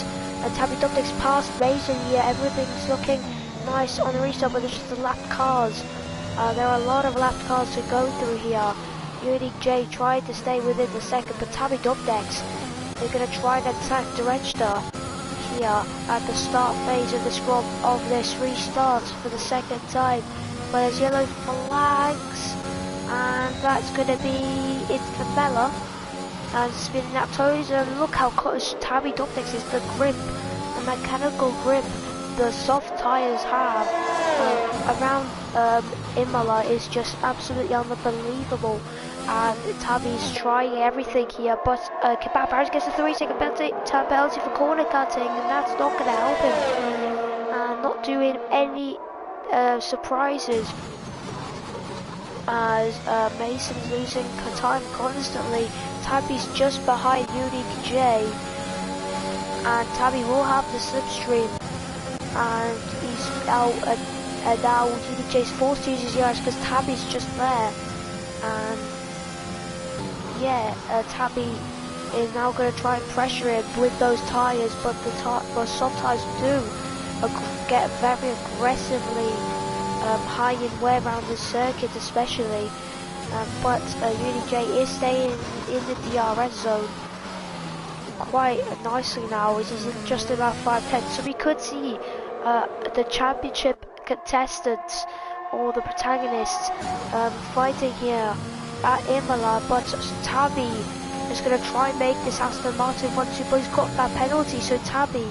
Tabby Dubdex past Mason. Yeah, everything's looking nice on the restart, but there's just the lapped cars. There are a lot of lapped cars to go through here. Unique J tried to stay within the second, but Tabby Dubdex is going to try and attack Director here at the start phase of this restart for the second time. But there's yellow flags. And that's going to be it's Camella and spinning that toes, and look how close Tabby Dubdex is. The grip, the mechanical grip the soft tyres have around Imola is just absolutely unbelievable, and Tabby's trying everything here, but Kebab Harris gets a 3-second penalty for corner cutting, and that's not going to help him, not doing any surprises as Mason's losing time constantly. Tabby's just behind Unique J, and Tabby will have the slipstream, and he's out, and now Unique J's forced to use his yards because Tabby's just there, and yeah, Tabby is now going to try and pressure him with those tyres, but the soft tyres do get very aggressively high in wear around the circuit especially, but Unique J is staying in the DRS zone quite nicely now, as he's in just about 5/10, so we could see the championship contestants or the protagonists fighting here at Imola, but Tabby is going to try and make this Aston Martin 1-2, but he's got that penalty, so Tabby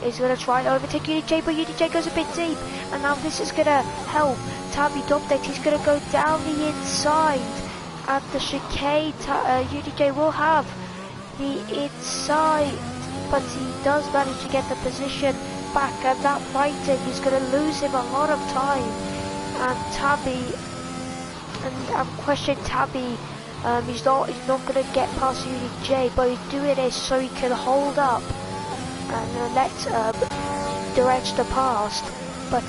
is going to try and overtake Unique J, but Unique J goes a bit deep, and now this is going to help Tabby Dubdex. He's going to go down the inside at the chicane. Unique J will have the inside, but he does manage to get the position back, and that fighting is going to lose him a lot of time, and Tabby, and I'm questioning Tabby, he's not going to get past Unique J, but he's doing this so he can hold up and let Director past, but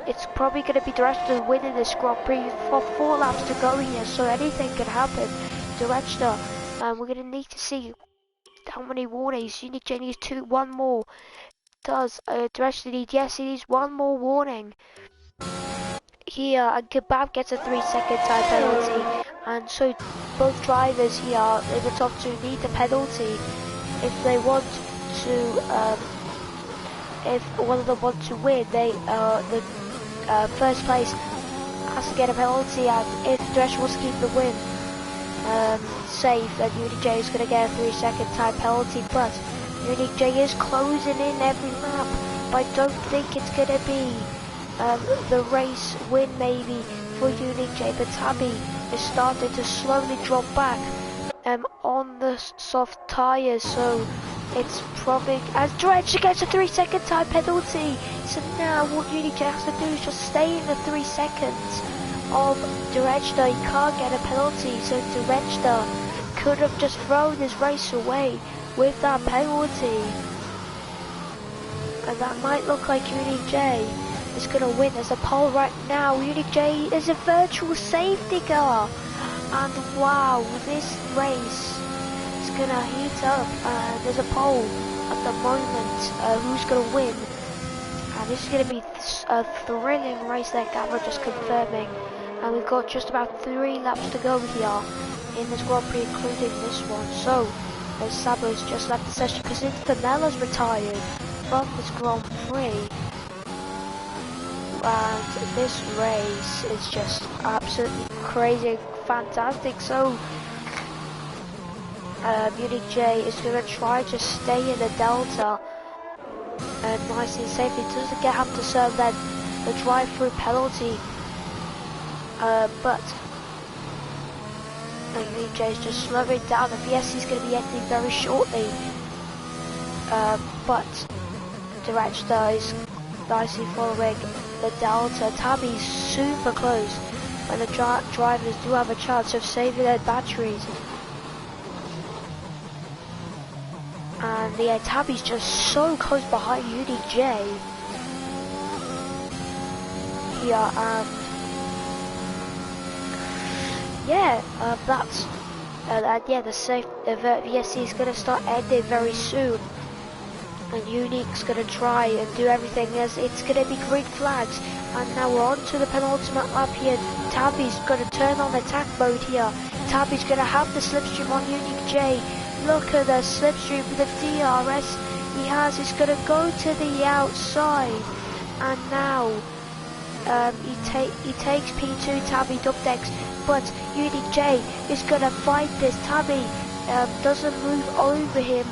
it's probably going to be Director winning this Grand Prix for 4 laps to go here, so anything can happen. Director, we're going to need to see how many warnings. Unique J needs one more. Does Director need? Yes, he needs one more warning here, and Kebab gets a 3-second time penalty, and so both drivers here in the top 2 need the penalty if they want to, if one of them want to win. They the first place has to get a penalty, and if Director wants to keep the win safe, then Unique J is going to get a 3-second time penalty, but Unique J is closing in every lap, but I don't think it's going to be the race win maybe for Unique J, but Tabby is starting to slowly drop back on the soft tyres, so it's probably, as Director gets a 3-second time penalty, so now what Unique J has to do is just stay in the 3 seconds of Director. He can't get a penalty, so Director could have just thrown this race away with that penalty, and that might look like Unique J is going to win as a pole right now. Unique J is a virtual safety car, and wow, this race is going to heat up, and there's a pole at the moment. Who's going to win? And this is going to be a thrilling race that Gavra just confirming, and we've got just about 3 laps to go here in this Grand Prix, including this one. So Sabo's just left the session because Infernella's retired from this Grand Prix, and this race is just absolutely crazy, fantastic. So Unique J is going to try to stay in the Delta nice and safely. Doesn't have to serve then the drive-through penalty, but Unique J is just slowing down. The VSC is going to be ending very shortly, but Director is nicely following the Delta. Tabby's super close, when the drivers do have a chance of saving their batteries. And yeah, Tabby's just so close behind Unique J here, and yeah, that's yeah, the VSC is going to start ending very soon, and Unique's going to try and do everything as it's going to be green flags. And now we're on to the penultimate lap here. Tabby's going to turn on attack mode here. Tabby's going to have the slipstream on Unique J. Look at the slipstream with the DRS he has. He's going to go to the outside, and now he takes P2 Tabby Dubdex, but Unique J is going to fight this. Tabby doesn't move over him,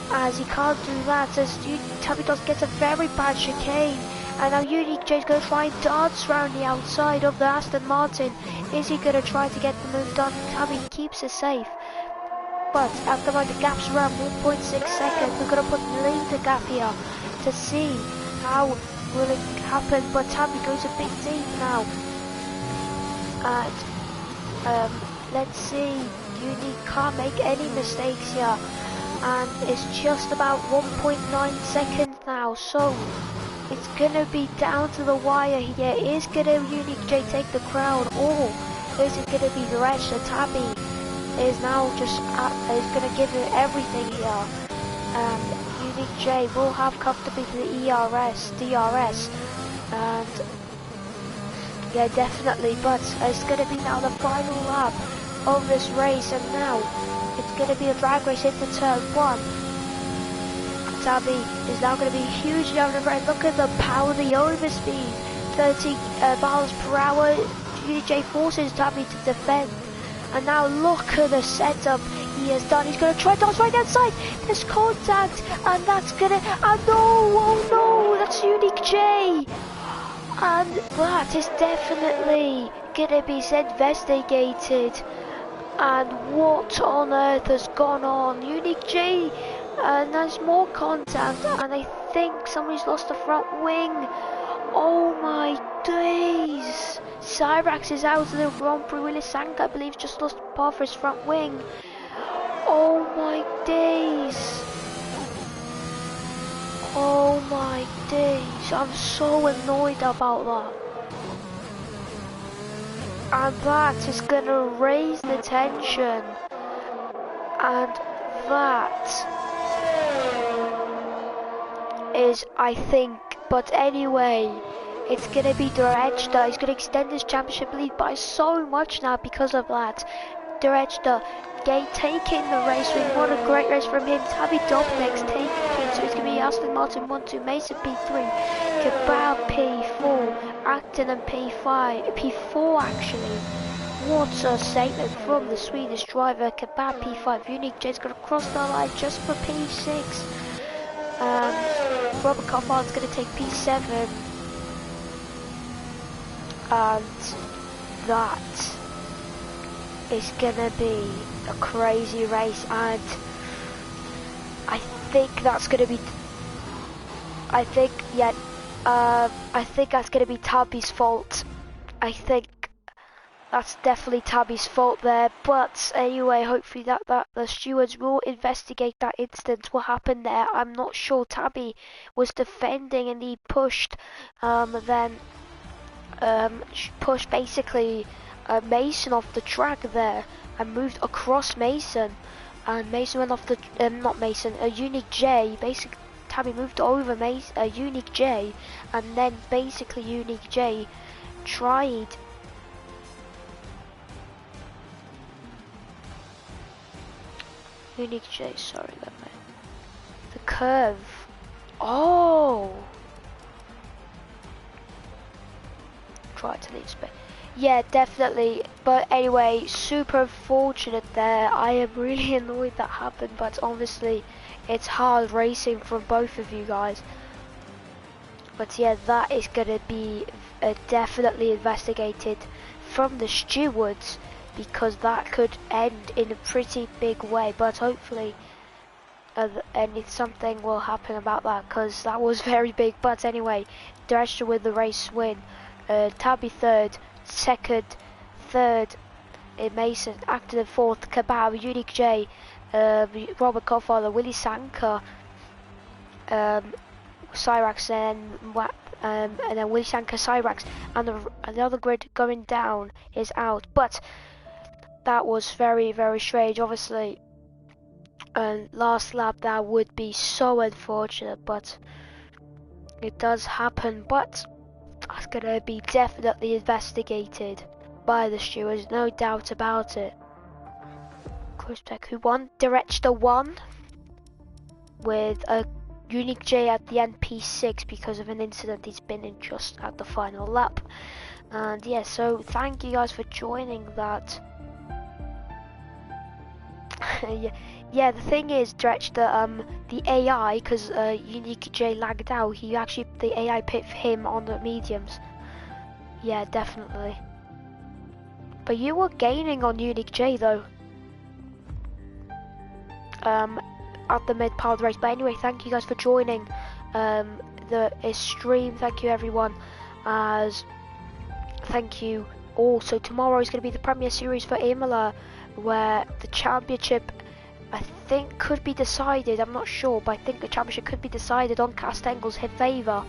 as he can't do that, as Tabby does get a very bad chicane, and now Unique J is going to try and dance around the outside of the Aston Martin. Is he going to try to get the move done? Tabby keeps it safe, but at the moment the gap's around 1.6 seconds. We're going to put the gap here to see how will it happen, but Tabby goes a bit deep now, And let's see, Unique can't make any mistakes here. And it's just about 1.9 seconds now, so it's gonna be down to the wire here. Is gonna Unique J take the crown, or is it gonna be the rest? So Tabby is now just is gonna give it everything here, and Unique J will have comfortably to the DRS, and yeah, definitely. But it's gonna be now the final lap of this race, and now it's gonna be a drag race into turn 1. Tabby is now going to be hugely out of breath. Look at the power, the overspeed, 30 miles per hour. DJ forces Tabby to defend. And now look at the setup he has done. He's going to try to dodge right outside. There's contact, and that's going to... oh no, that's Unique J. And that is definitely going to be investigated. And what on earth has gone on? Unique J... and there's more contact, and I think somebody's lost the front wing. Oh my days! Cyrax is out of the Grand Prix. Willis Sank, I believe, just lost part of his front wing. Oh my days! Oh my days! I'm so annoyed about that. And that is gonna raise the tension. And that is, I think, but anyway, it's gonna be Derechta. He's gonna extend his championship lead by so much now because of that. Derechta taking the race win. What a great race from him. Tabby Dobnik's taking it, so it's gonna be Aston Martin 1-2, Mason P3, Kebab P4, Acton and P4 actually. What a statement from the Swedish driver. Kebab P5, Unique J's gonna cross the line just for P6. Robert Coffard's going to take P7, and that is going to be a crazy race, and I think that's going to be, I think that's going to be Tabby's fault. I think that's definitely Tabby's fault there, but anyway, hopefully that the stewards will investigate that incident, what happened there. I'm not sure. Tabby was defending and he pushed, pushed basically Mason off the track there and moved across Mason, and Mason went off the, not Mason, Unique J, basically Tabby moved over Unique J, and then basically Unique J tried Unique J, sorry, that man. The curve. Oh! Try to leave space. Yeah, definitely. But anyway, super unfortunate there. I am really annoyed that happened, but obviously it's hard racing for both of you guys. But yeah, that is going to be definitely investigated from the stewards, because that could end in a pretty big way, but hopefully something will happen about that, because that was very big. But anyway, Derechta with the race win, Tabby third, third Mason, Acton fourth, Kebab, Unique J, Robert Cofffather, Willie Sanka, Cyrax, and then Willie Sanka, Cyrax, and the other grid going down is out. But that was very, very strange, obviously. And last lap, that would be so unfortunate, but it does happen. But that's gonna be definitely investigated by the stewards, no doubt about it. Close-check who won. Derechta won with a Unique J at the end P6 because of an incident he's been in just at the final lap. And yeah, so thank you guys for joining that. yeah, the thing is, Derechta, the AI, because Unique J lagged out, the AI picked him on the mediums. Yeah, definitely. But you were gaining on Unique J though. At the mid part of the race. But anyway, thank you guys for joining the stream. Thank you everyone. Thank you Also, tomorrow is going to be the Premier Series for Imola, where the championship, I think, could be decided. I'm not sure, but I think the championship could be decided on Castengel's favour.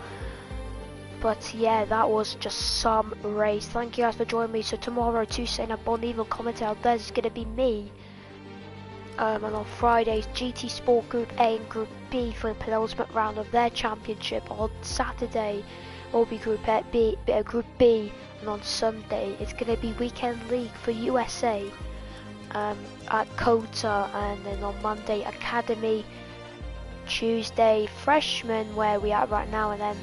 But yeah, that was just some race. Thank you guys for joining me. So tomorrow, Tuesday, and Bon Evil commentator, there's going to be me. And on Fridays, GT Sport Group A and Group B for the penultimate round of their championship. On Saturday, will be Group B, and on Sunday, it's going to be Weekend League for USA at Kota, and then on Monday, Academy. Tuesday, Freshman, where we are right now, and then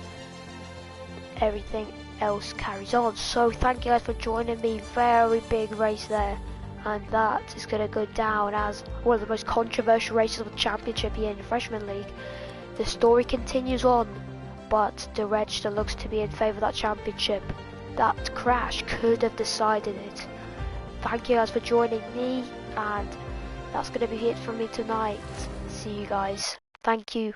everything else carries on. So thank you guys for joining me. Very big race there, and that is going to go down as one of the most controversial races of the championship here in the Freshman League. The story continues on, but the register looks to be in favour of that championship. That crash could have decided it. Thank you guys for joining me, and that's going to be it from me tonight. See you guys. Thank you.